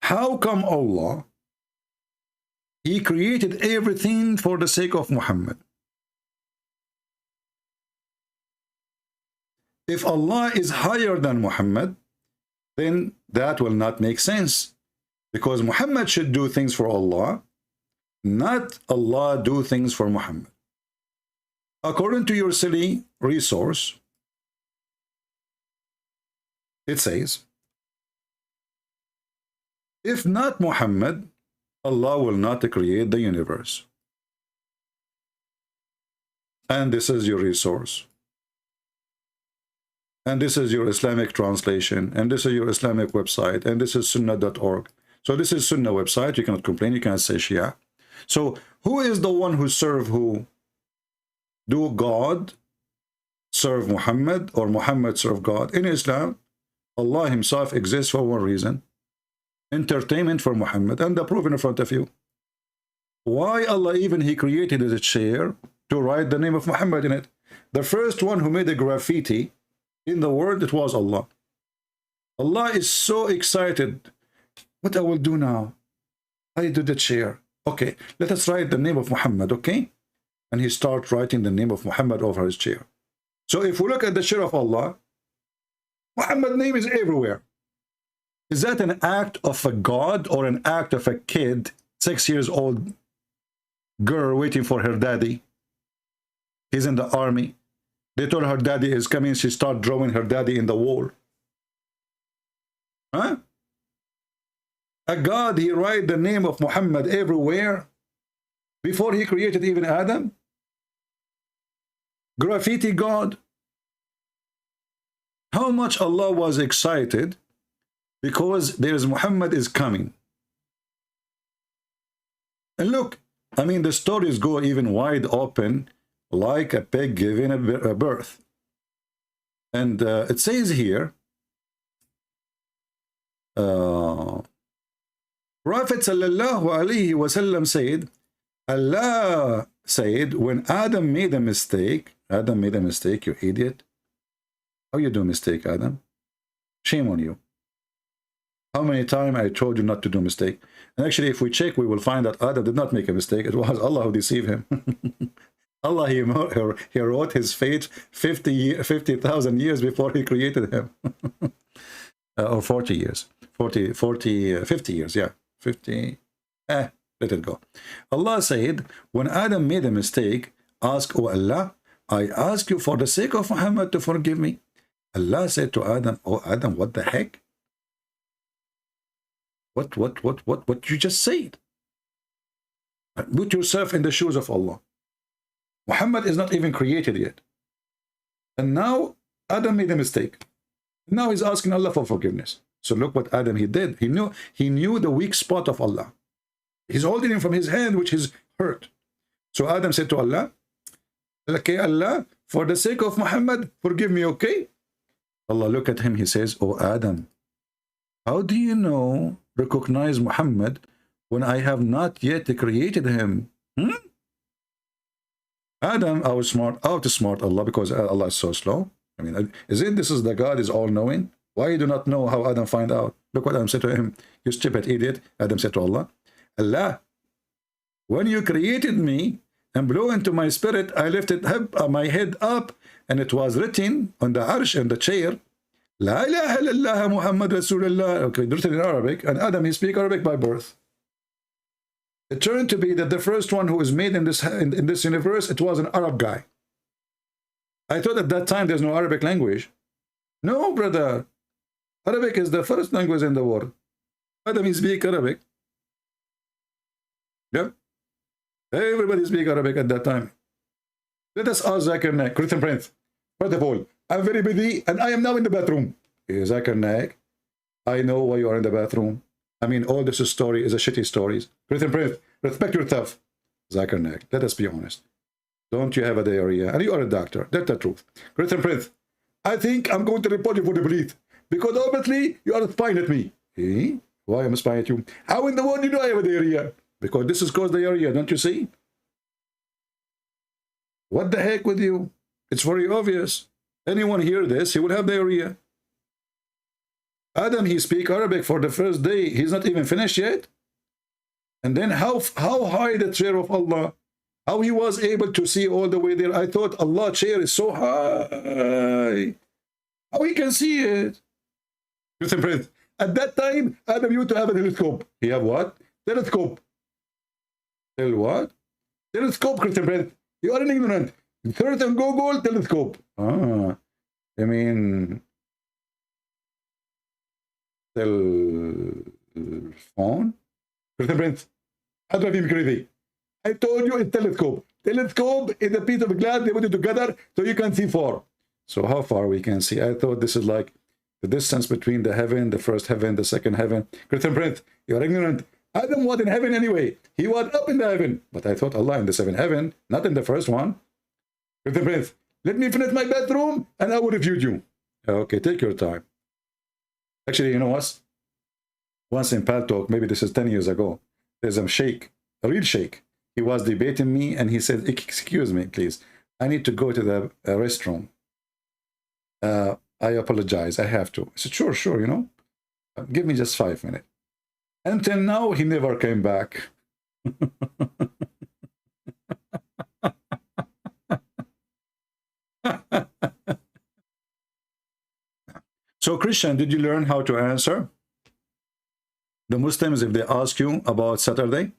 How come Allah, he created everything for the sake of Muhammad? If Allah is higher than Muhammad, then that will not make sense. Because Muhammad should do things for Allah, not Allah do things for Muhammad. According to your silly resource, it says, if not Muhammad, Allah will not create the universe. And this is your resource. And this is your Islamic translation. And this is your Islamic website. And this is sunnah.org. So this is Sunnah website. You cannot complain. You cannot say Shia. So who is the one who serve who? Do God serve Muhammad or Muhammad serve God? In Islam, Allah himself exists for one reason. Entertainment for Muhammad. And the proof in front of you. Why Allah even he created a chair to write the name of Muhammad in it? The first one who made a graffiti in the world, it was Allah. Allah is so excited. What I will do now? I do the chair. Okay, let us write the name of Muhammad, okay? And he starts writing the name of Muhammad over his chair. So if we look at the chair of Allah, Muhammad's name is everywhere. Is that an act of a God or an act of a kid, 6 years old girl waiting for her daddy? He's in the army. They told her daddy is coming. She started drawing her daddy in the wall. Huh? A God, he write the name of Muhammad everywhere before he created even Adam. Graffiti God. How much Allah was excited because there's Muhammad is coming. And look, I mean, the stories go even wide open, like a pig giving a birth. And it says here, Prophet sallallahu alaihi wasallam said, Allah said, when Adam made a mistake, you idiot. How you do mistake, Adam? Shame on you. How many times I told you not to do mistake? And actually, if we check, we will find that Adam did not make a mistake. It was Allah who deceived him. Allah, he wrote his fate 50,000 years before he created him. Or 40 years. 50 years, yeah. 50. Let it go. Allah said, when Adam made a mistake, ask, oh Allah, I ask you for the sake of Muhammad to forgive me. Allah said to Adam, oh Adam, what the heck? What you just said. Put yourself in the shoes of Allah. Muhammad is not even created yet. And now Adam made a mistake. Now he's asking Allah for forgiveness. So look what Adam he did. He knew the weak spot of Allah. He's holding him from his hand, which is hurt. So Adam said to Allah, okay, Allah, for the sake of Muhammad, forgive me, okay? Allah look at him, he says, oh Adam, how do you recognize Muhammad when I have not yet created him? Adam outsmart Allah because Allah is so slow. I mean, this is the God is all-knowing? Why you do not know how Adam find out? Look what Adam said to him. You stupid idiot. Adam said to Allah, Allah, when you created me and blew into my spirit, I lifted my head up, and it was written on the arsh and the chair, La ilaha illallah Muhammad Rasulullah. Okay, written in Arabic, and Adam, he speaks Arabic by birth. It turned to be that the first one who was made in this universe, it was an Arab guy. I thought at that time there's no Arabic language. No, brother. Arabic is the first language in the world. Adam, he speaks Arabic. Yep. Everybody speak Arabic at that time. Let us ask Zakir Naik, Christian Prince. First of all, I'm very busy and I am now in the bathroom. Zakir Naik, I know why you are in the bathroom. I mean, all this story is a shitty story. Christian Prince, respect yourself. Zakir Naik, let us be honest. Don't you have a diarrhea? And you are a doctor. That's the truth. Christian Prince, I think I'm going to report you for the police because obviously you are spying at me. Eh? Why am I spying at you? How in the world do you know I have a diarrhea? Because this is caused diarrhea, don't you see? What the heck with you? It's very obvious. Anyone hear this, he will have diarrhea. Adam, he speak Arabic for the first day. He's not even finished yet. And then how high the chair of Allah? How he was able to see all the way there? I thought Allah's chair is so high. How he can see it? Listen, friends. At that time, Adam used to have a telescope. He have what? Telescope. Tell what? Telescope, Christian friend. You are an ignorant. Search on Google, telescope. I mean, phone? Christian friends, how do I feel crazy? I told you it's telescope. Telescope is a piece of glass they put it together so you can see far. So how far we can see? I thought this is like the distance between the heaven, the first heaven, the second heaven. Christian friends, you are ignorant. Adam was in heaven anyway. He was up in the heaven. But I thought Allah in the seventh heaven, not in the first one. Christian Prince, let me finish my bathroom and I will refute you. Okay, take your time. Actually, you know what? Once in PalTalk, maybe this is 10 years ago, there's a sheikh, a real sheikh. He was debating me and he said, excuse me, please. I need to go to the restroom. I apologize. I have to. I said, sure, you know. Give me just 5 minutes. Until now, he never came back. So, Christian, did you learn how to answer the Muslims if they ask you about Saturday?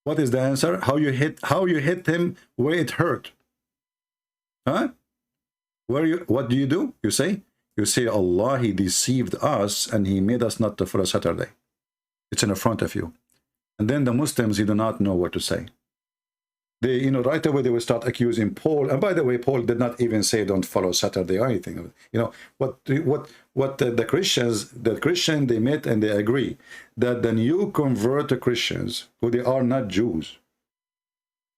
What is the answer? How you hit him where it hurt? Huh? What do? You say, Allah, he deceived us and he made us not to follow Saturday. It's in front of you. And then the Muslims, they do not know what to say. They, right away they will start accusing Paul. And by the way, Paul did not even say don't follow Saturday or anything. What the Christians, they met and they agree that the new converted Christians, who they are not Jews,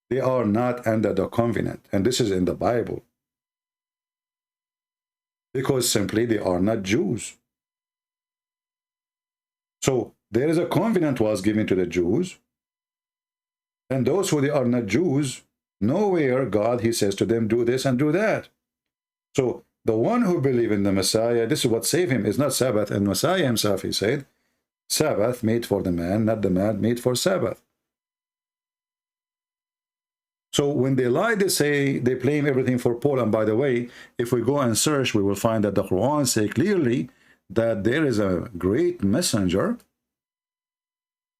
they are not under the covenant. And this is in the Bible. Because simply they are not Jews. So there is a covenant was given to the Jews. And those who they are not Jews, nowhere God, he says to them, do this and do that. So the one who believes in the Messiah, this is what saved him, is not Sabbath. And Messiah himself, he said, Sabbath made for the man, not the man made for Sabbath. So when they lie, they say, they blame everything for Paul. And by the way, if we go and search, we will find that the Quran says clearly that there is a great messenger.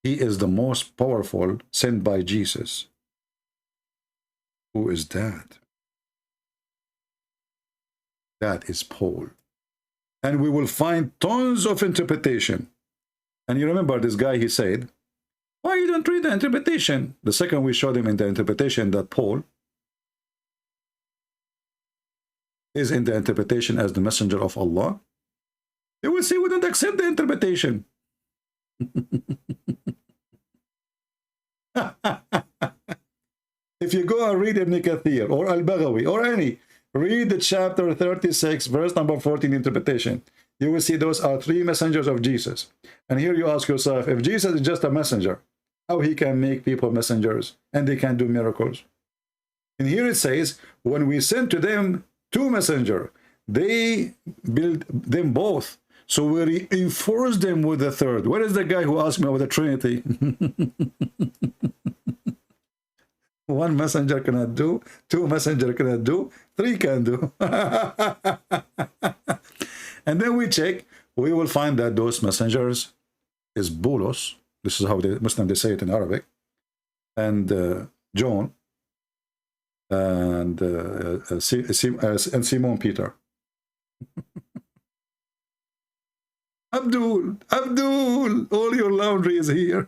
He is the most powerful sent by Jesus. Who is that? That is Paul. And we will find tons of interpretation. And you remember this guy, he said, why you don't read the interpretation? The second we showed him in the interpretation that Paul is in the interpretation as the messenger of Allah, he will say we don't accept the interpretation. If you go and read Ibn Kathir or Al-Baghawi or any, read the chapter 36, verse number 14 interpretation. You will see those are three messengers of Jesus. And here you ask yourself, if Jesus is just a messenger, how he can make people messengers and they can do miracles? And here it says, when we sent to them two messengers, they built them both. So we reinforce them with the third. Where is the guy who asked me about the Trinity? One messenger cannot do, two messengers cannot do, three can do. And then we check, we will find that those messengers is Boulos. This is how the Muslim they say it in Arabic. And John and Simon Peter. Abdul, all your laundry is here.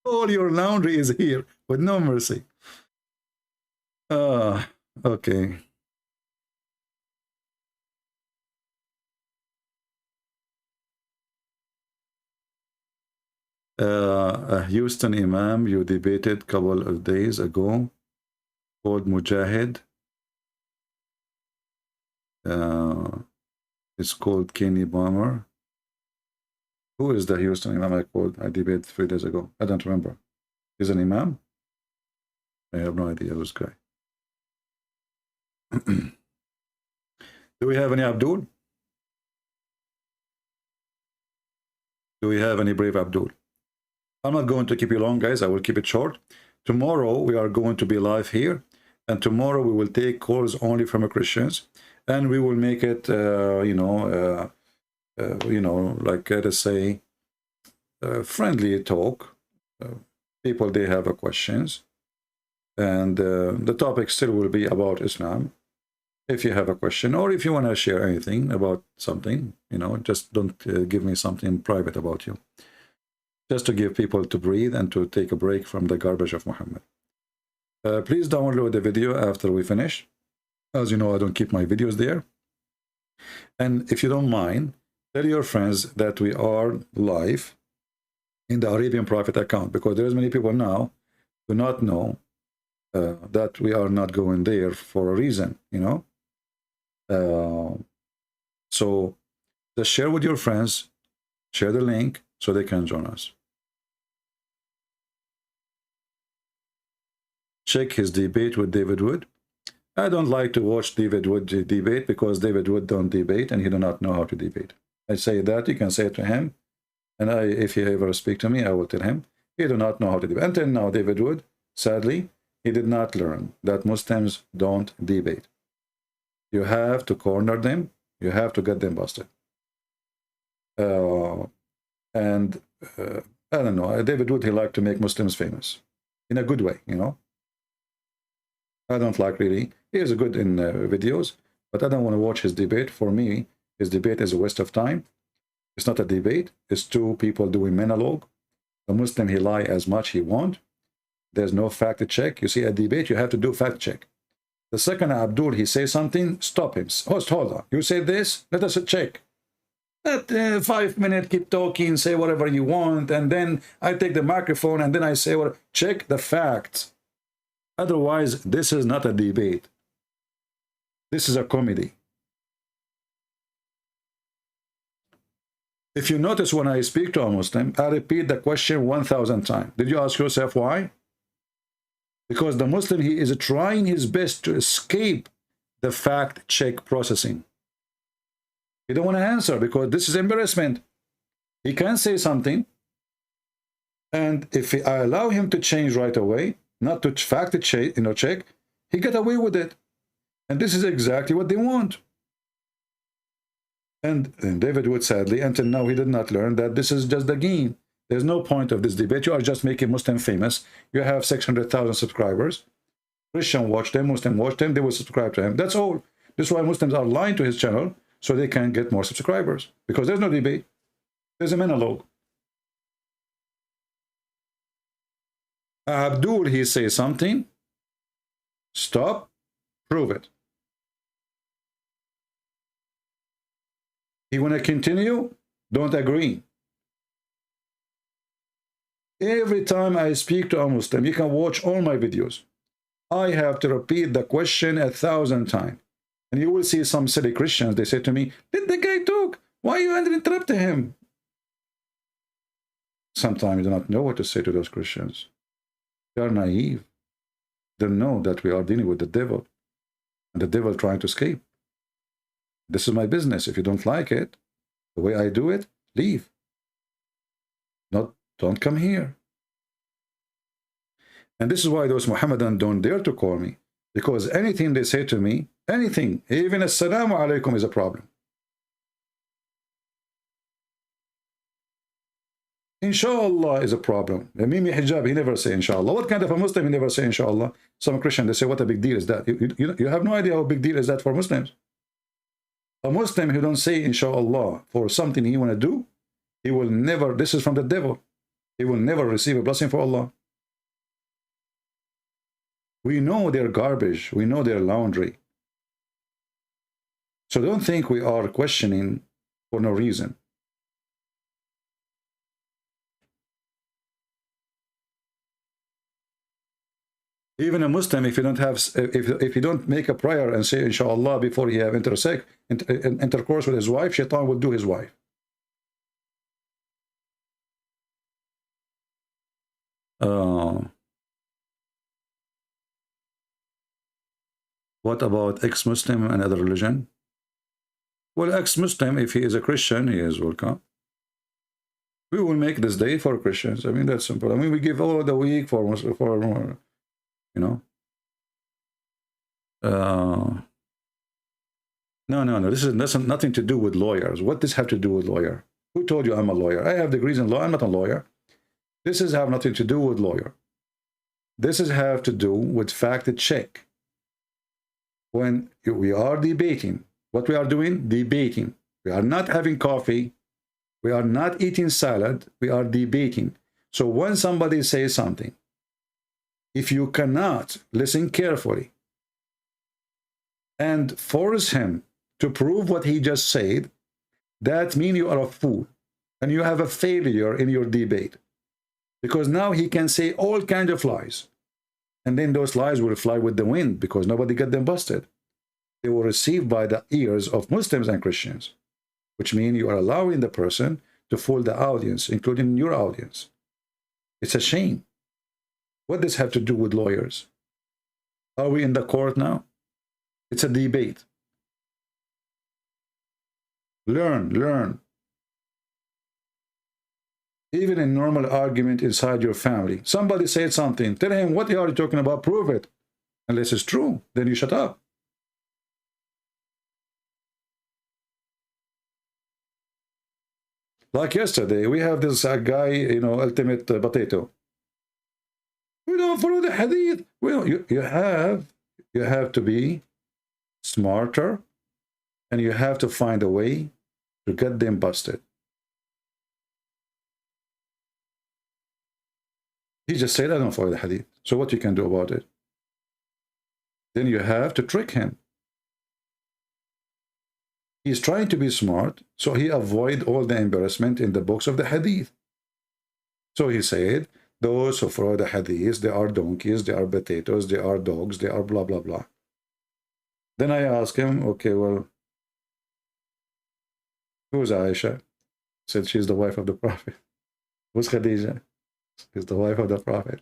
All your laundry is here with no mercy. Okay. A Houston Imam you debated a couple of days ago called Mujahid. It's called Kenny Bomber. Who is the Houston Imam I debated 3 days ago? I don't remember. Is an Imam? I have no idea who's guy. Do we have any Abdul? Do we have any brave Abdul? I'm not going to keep you long, guys. I will keep it short. Tomorrow we are going to be live here, and tomorrow we will take calls only from Christians, and we will make it, like let us say, friendly talk. People they have questions, and the topic still will be about Islam. If you have a question or if you want to share anything about something, just don't give me something private about you. Just to give people to breathe and to take a break from the garbage of Muhammad. Please download the video after we finish. As you know, I don't keep my videos there. And if you don't mind, tell your friends that we are live in the Arabian Prophet account, because there's many people now do not know that we are not going there for a reason, So just share with your friends, share the link so they can join us. Check his debate with David Wood. I don't like to watch David Wood debate because David Wood don't debate and he do not know how to debate. I say that, you can say it to him. And if he ever speak to me, I will tell him, he do not know how to debate. Until now, David Wood, sadly, he did not learn that Muslims don't debate. You have to corner them. You have to get them busted. I don't know, David Wood, he liked to make Muslims famous. In a good way, I don't like really. He is good in videos, but I don't want to watch his debate. For me, his debate is a waste of time. It's not a debate. It's two people doing monologue. The Muslim, he lie as much he want. There's no fact check. You see, a debate, you have to do fact check. The second Abdul, he says something, stop him. Host, hold on. You say this, let us check. Not 5 minutes, keep talking, say whatever you want, and then I take the microphone and then I say, well, check the facts. Otherwise, this is not a debate. This is a comedy. If you notice when I speak to a Muslim, I repeat the question 1,000 times. Did you ask yourself why? Because the Muslim, he is trying his best to escape the fact check processing. He don't want to answer because this is embarrassment. He can say something, and if I allow him to change right away, not to fact check, check, he get away with it. And this is exactly what they want. And David Wood, sadly, until now, he did not learn that this is just the game. There's no point of this debate. You are just making Muslim famous. You have 600,000 subscribers. Christian watch them, Muslim watch them, they will subscribe to him. That's all. This is why Muslims are lying to his channel, so they can get more subscribers. Because there's no debate. There's a monologue. Abdul, he says something. Stop. Prove it. You want to continue? Don't agree. Every time I speak to a Muslim, you can watch all my videos. I have to repeat the question 1,000 times. And you will see some silly Christians, they say to me, did the guy talk? Why you interrupt him? Sometimes you do not know what to say to those Christians. They are naive. They don't know that we are dealing with the devil. And the devil trying to escape. This is my business. If you don't like it, the way I do it, leave. Don't come here. And this is why those Muhammadan don't dare to call me. Because anything they say to me, anything, even assalamu alaikum is a problem. Inshallah is a problem. The Mimi hijab, he never say inshallah. What kind of a Muslim, he never say inshallah? Some Christian, they say, what a big deal is that? You have no idea how big deal is that for Muslims. A Muslim who don't say inshallah for something he want to do, he will never, this is from the devil. He will never receive a blessing for Allah. We know they're garbage. We know they're laundry. So don't think we are questioning for no reason. Even a Muslim, if you don't have, if you don't make a prayer and say inshallah before he have intercourse with his wife, shaitan will do his wife. What about ex-Muslim and other religion? Well, ex-Muslim, if he is a Christian, he is welcome. We will make this day for Christians. I mean, that's simple. I mean, we give all the week for you know. No. This is nothing to do with lawyers. What does have to do with lawyer? Who told you I'm a lawyer? I have degrees in law. I'm not a lawyer. This is have nothing to do with lawyer. This is have to do with fact check. When we are debating, what we are doing? Debating. We are not having coffee. We are not eating salad. We are debating. So when somebody says something, if you cannot listen carefully and force him to prove what he just said, that means you are a fool and you have a failure in your debate. Because now he can say all kinds of lies. And then those lies will fly with the wind because nobody got them busted. They were received by the ears of Muslims and Christians, which means you are allowing the person to fool the audience, including your audience. It's a shame. What does have to do with lawyers? Are we in the court now? It's a debate. Learn. Even in normal argument inside your family, somebody said something, tell him, what are you talking about? Prove it. Unless it's true, then you shut up. Like yesterday, we have this guy, ultimate potato. We don't follow the hadith. Well, you have to be smarter, and you have to find a way to get them busted. He just said, I don't follow the hadith. So what you can do about it? Then you have to trick him. He's trying to be smart, so he avoid all the embarrassment in the books of the hadith. So he said, those who follow the hadith, they are donkeys, they are potatoes, they are dogs, they are blah, blah, blah. Then I asked him, okay, well, who's Aisha? He said, she's the wife of the Prophet. Who's Khadija? Is the wife of the Prophet.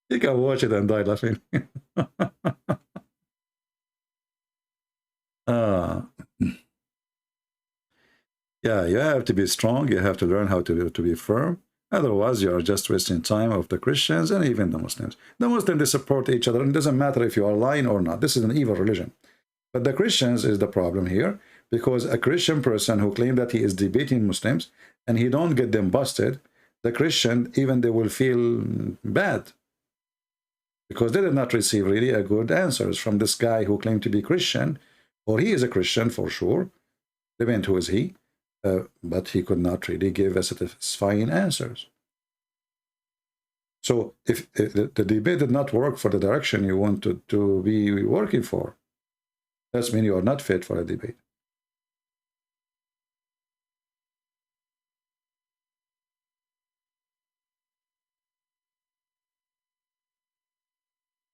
You can watch it and die laughing. Yeah, you have to be strong. You have to learn how to be firm. Otherwise, you are just wasting time of the Christians and even the Muslims. The Muslims, they support each other, and it doesn't matter if you are lying or not. This is an evil religion. But the Christians is the problem here, because a Christian person who claims that he is debating Muslims and he don't get them busted, the Christian, even they will feel bad because they did not receive really a good answers from this guy who claimed to be Christian, or he is a Christian for sure, depends who is he, but he could not really give us satisfying answers. So if the debate did not work for the direction you wanted to be working for, that means you are not fit for a debate.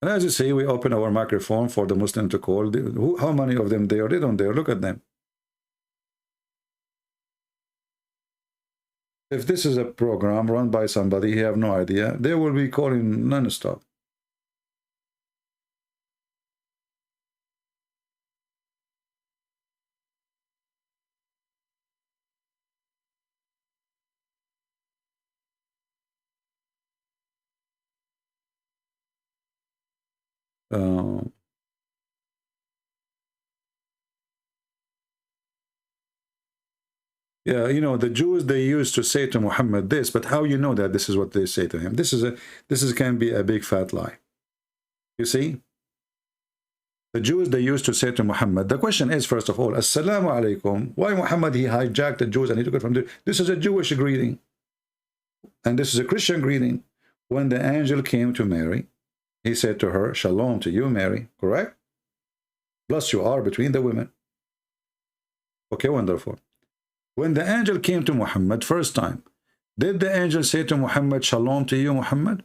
And as you see, we open our microphone for the Muslim to call. How many of them there? They don't dare. Look at them. If this is a program run by somebody, he have no idea, they will be calling non-stop. Yeah, you know, the Jews, they used to say to Muhammad this, but how you know that this is what they say to him? This can be a big fat lie. You see? The Jews, they used to say to Muhammad, the question is, first of all, Assalamu alaikum. Why Muhammad, he hijacked the Jews and he took it from the... This is a Jewish greeting. And this is a Christian greeting. When the angel came to Mary, he said to her, Shalom to you, Mary. Correct? Blessed you are between the women. Okay, wonderful. When the angel came to Muhammad first time, did the angel say to Muhammad, Shalom to you, Muhammad?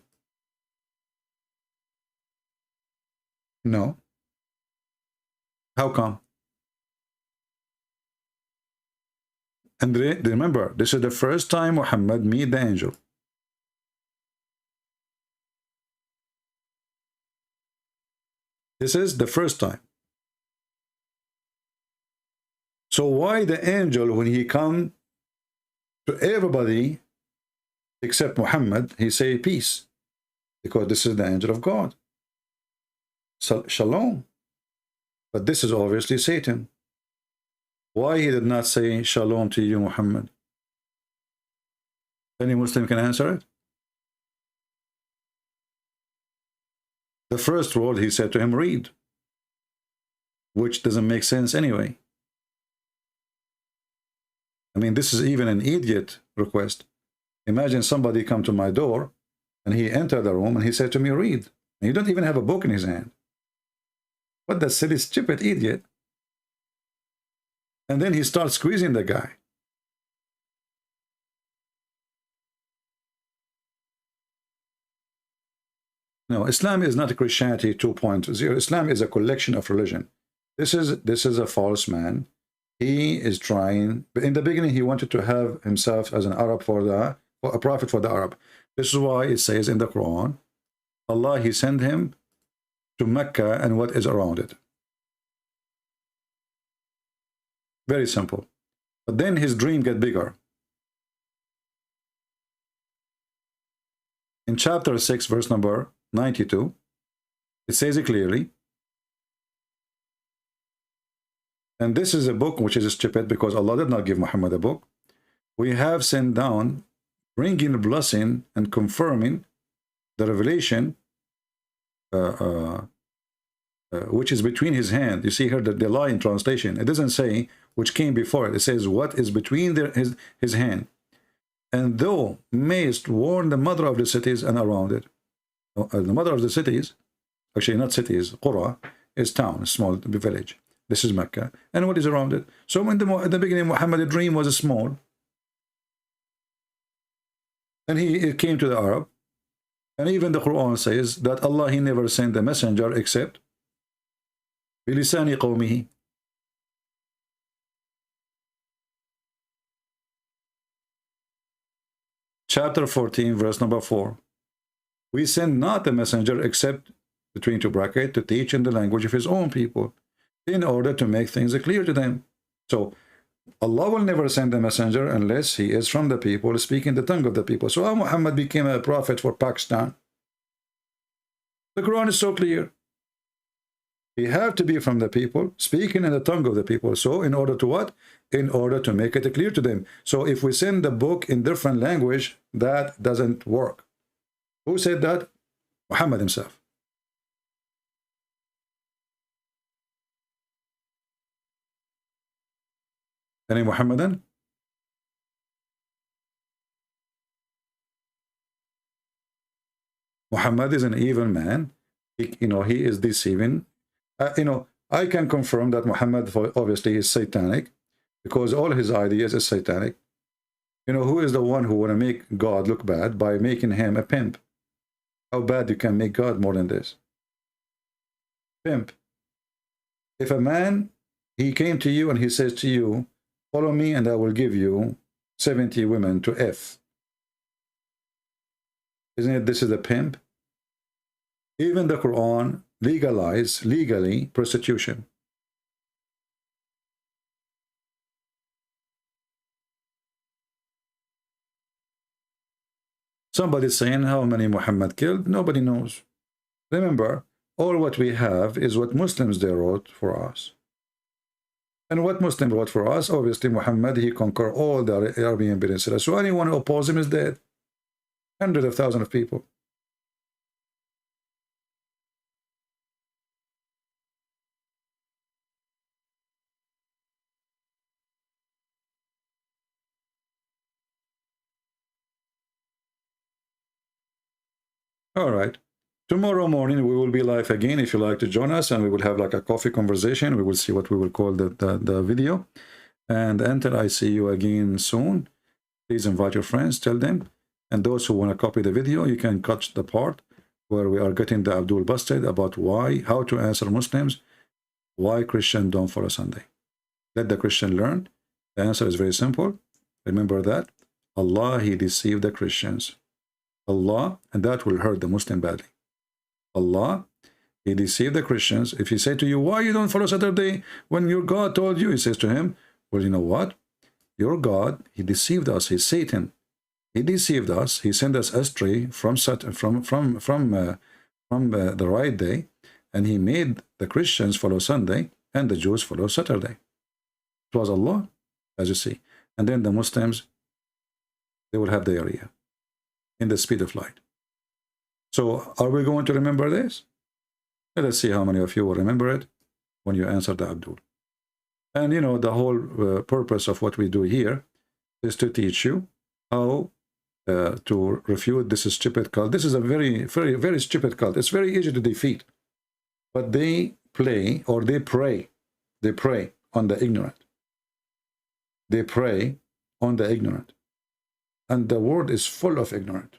No. How come? And remember, this is the first time Muhammad meet the angel. This is the first time. So why the angel, when he come to everybody except Muhammad, he say peace? Because this is the angel of God. Shalom. But this is obviously Satan. Why he did not say Shalom to you, Muhammad? Any Muslim can answer it? The first word he said to him, read, which doesn't make sense anyway. I mean, this is even an idiot request. Imagine somebody come to my door and he entered the room and he said to me, read. And he don't even have a book in his hand. What the silly, stupid idiot. And then he starts squeezing the guy. No, Islam is not a Christianity 2.0. Islam is a collection of religion. This is a false man. He is trying, but in the beginning he wanted to have himself as an Arab for a prophet for the Arab. This is why it says in the Quran, Allah, he sent him to Mecca and what is around it. Very simple. But then his dream get bigger. In chapter 6, verse number 92, it says it clearly. And this is a book which is stupid because Allah did not give Muhammad a book. We have sent down, bringing a blessing and confirming the revelation which is between his hand. You see here the lie in translation. It doesn't say which came before it. It says what is between his hand. And thou mayest warn the mother of the cities and around it. The mother of the cities, actually not cities, Qura, is town, a small village. This is Mecca. And what is around it? So at the beginning, Muhammad's dream was small. And it came to the Arab. And even the Quran says that Allah, he never sent a messenger except bilisani qawmihi. Chapter 14, verse number 4. We send not a messenger except, between two brackets, to teach in the language of his own people, in order to make things clear to them. So Allah will never send a messenger unless he is from the people, speaking the tongue of the people. So how Muhammad became a prophet for Pakistan? The Quran is so clear. He had to be from the people, speaking in the tongue of the people. So in order to what? In order to make it clear to them. So if we send the book in different language, that doesn't work. Who said that? Muhammad himself. Any Muhammadan? Muhammad is an evil man. He is deceiving. I can confirm that Muhammad obviously is satanic, because all his ideas is satanic. Who is the one who want to make God look bad by making him a pimp? How bad you can make God more than this? Pimp. If a man, he came to you and he says to you, follow me and I will give you 70 women to F. Isn't it this is a pimp? Even the Quran legally prostitution. Somebody's saying how many Muhammad killed. Nobody knows. Remember, all what we have is what Muslims they wrote for us. And what Muslims wrote for us, obviously Muhammad, he conquered all the Arabian Peninsula. So anyone who opposes him is dead. Hundreds of thousands of people. All right. Tomorrow morning we will be live again if you like to join us, and we will have like a coffee conversation. We will see what we will call the video. And until I see you again soon, please invite your friends, tell them. And those who want to copy the video, you can catch the part where we are getting the Abdul busted about how to answer Muslims, why Christians don't follow Sunday. Let the Christian learn. The answer is very simple. Remember that Allah, he deceived the Christians. Allah, and that will hurt the Muslim badly. Allah, he deceived the Christians. If he say to you, why you don't follow Saturday when your God told you, he says to him, well, you know what? Your God, he deceived us. He's Satan. He deceived us. He sent us astray from the right day, and he made the Christians follow Sunday and the Jews follow Saturday. It was Allah, as you see. And then the Muslims, they will have the area in the speed of light. So are we going to remember this? Let us see how many of you will remember it when you answer the Abdul. And the whole purpose of what we do here is to teach you how to refute this stupid cult. This is a very, very, very stupid cult. It's very easy to defeat. But they play, or they prey on the ignorant. They prey on the ignorant. And the world is full of ignorant.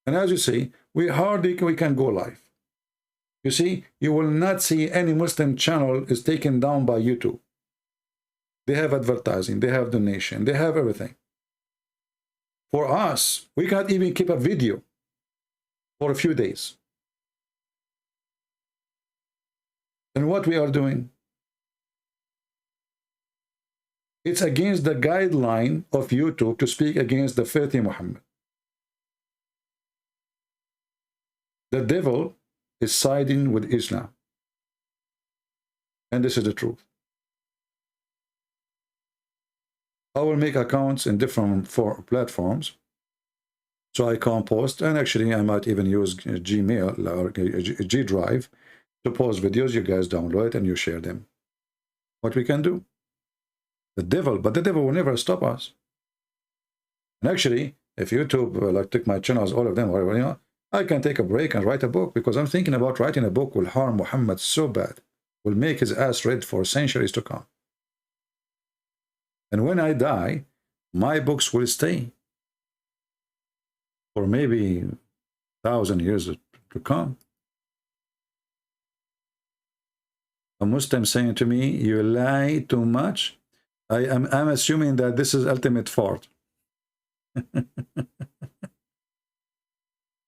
And as you see, we can go live. You see, you will not see any Muslim channel is taken down by YouTube. They have advertising, they have donation, they have everything. For us, we can't even keep a video for a few days. And what we are doing? It's against the guideline of YouTube to speak against the filthy Muhammad. The devil is siding with Islam. And this is the truth. I will make accounts in different platforms so I can post, and actually I might even use Gmail or G Drive to post videos. You guys download it and you share them. What we can do? But the devil will never stop us. And actually, if YouTube take my channels, all of them, whatever, I can take a break and write a book, because I'm thinking about writing a book will harm Muhammad so bad, will make his ass red for centuries to come. And when I die, my books will stay for maybe 1,000 years to come. A Muslim saying to me, you lie too much. I'm assuming that this is ultimate fart.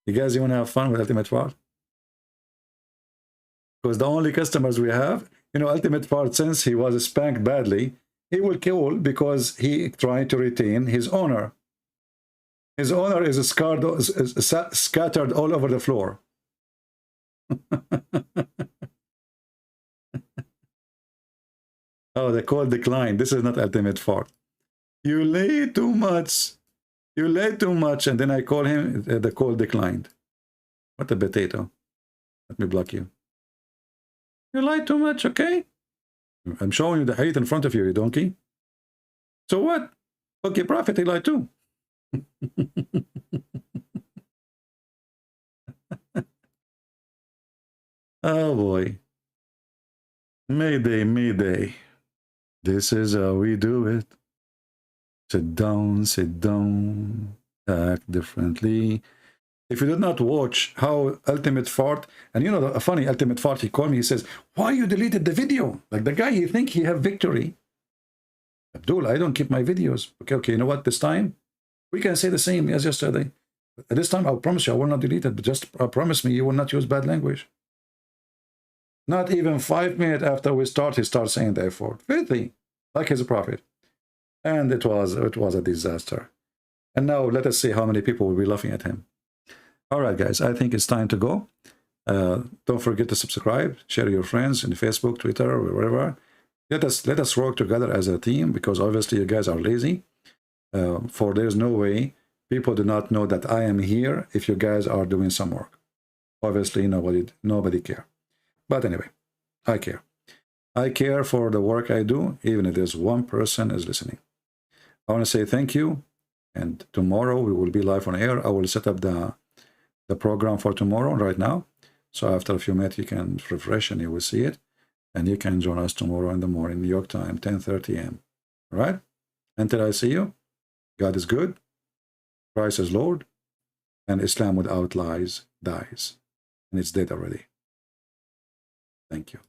You guys, you want to have fun with Ultimate Fart? Because the only customers we have, Ultimate Fart, since he was spanked badly, he will kill because he tried to retain his honor. His honor is scattered all over the floor. Oh, the call declined. This is not Ultimate Fart. You lay too much. You lay too much. And then I call him, the call declined. What a potato. Let me block you. You lie too much, okay? I'm showing you the hadith in front of you, you donkey. So what? Okay, Prophet, he lied too. Oh boy. Mayday, mayday. This is how we do it. Sit down, act differently. If you did not watch how Ultimate Fart, and you know the funny Ultimate Fart, he called me, he says, why you deleted the video? Like the guy, he think he have victory. Abdul, I don't keep my videos. Okay, you know what, this time, we can say the same as yesterday. This time, I'll promise you, I will not delete it, but just promise me you will not use bad language. Not even 5 minutes after we start, he starts saying the F word. Filthy, like his prophet. And it was a disaster. And now let us see how many people will be laughing at him. All right, guys, I think it's time to go. Don't forget to subscribe, share your friends in Facebook, Twitter, or wherever. Let us work together as a team, because obviously you guys are lazy. For there's no way people do not know that I am here if you guys are doing some work. Obviously, nobody care. But anyway, I care. I care for the work I do, even if there's one person is listening. I want to say thank you. And tomorrow we will be live on air. I will set up the program for tomorrow right now. So after a few minutes, you can refresh and you will see it. And you can join us tomorrow in the morning, New York time, 10:30 a.m. All right? Until I see you, God is good, Christ is Lord, and Islam without lies dies. And it's dead already. Thank you.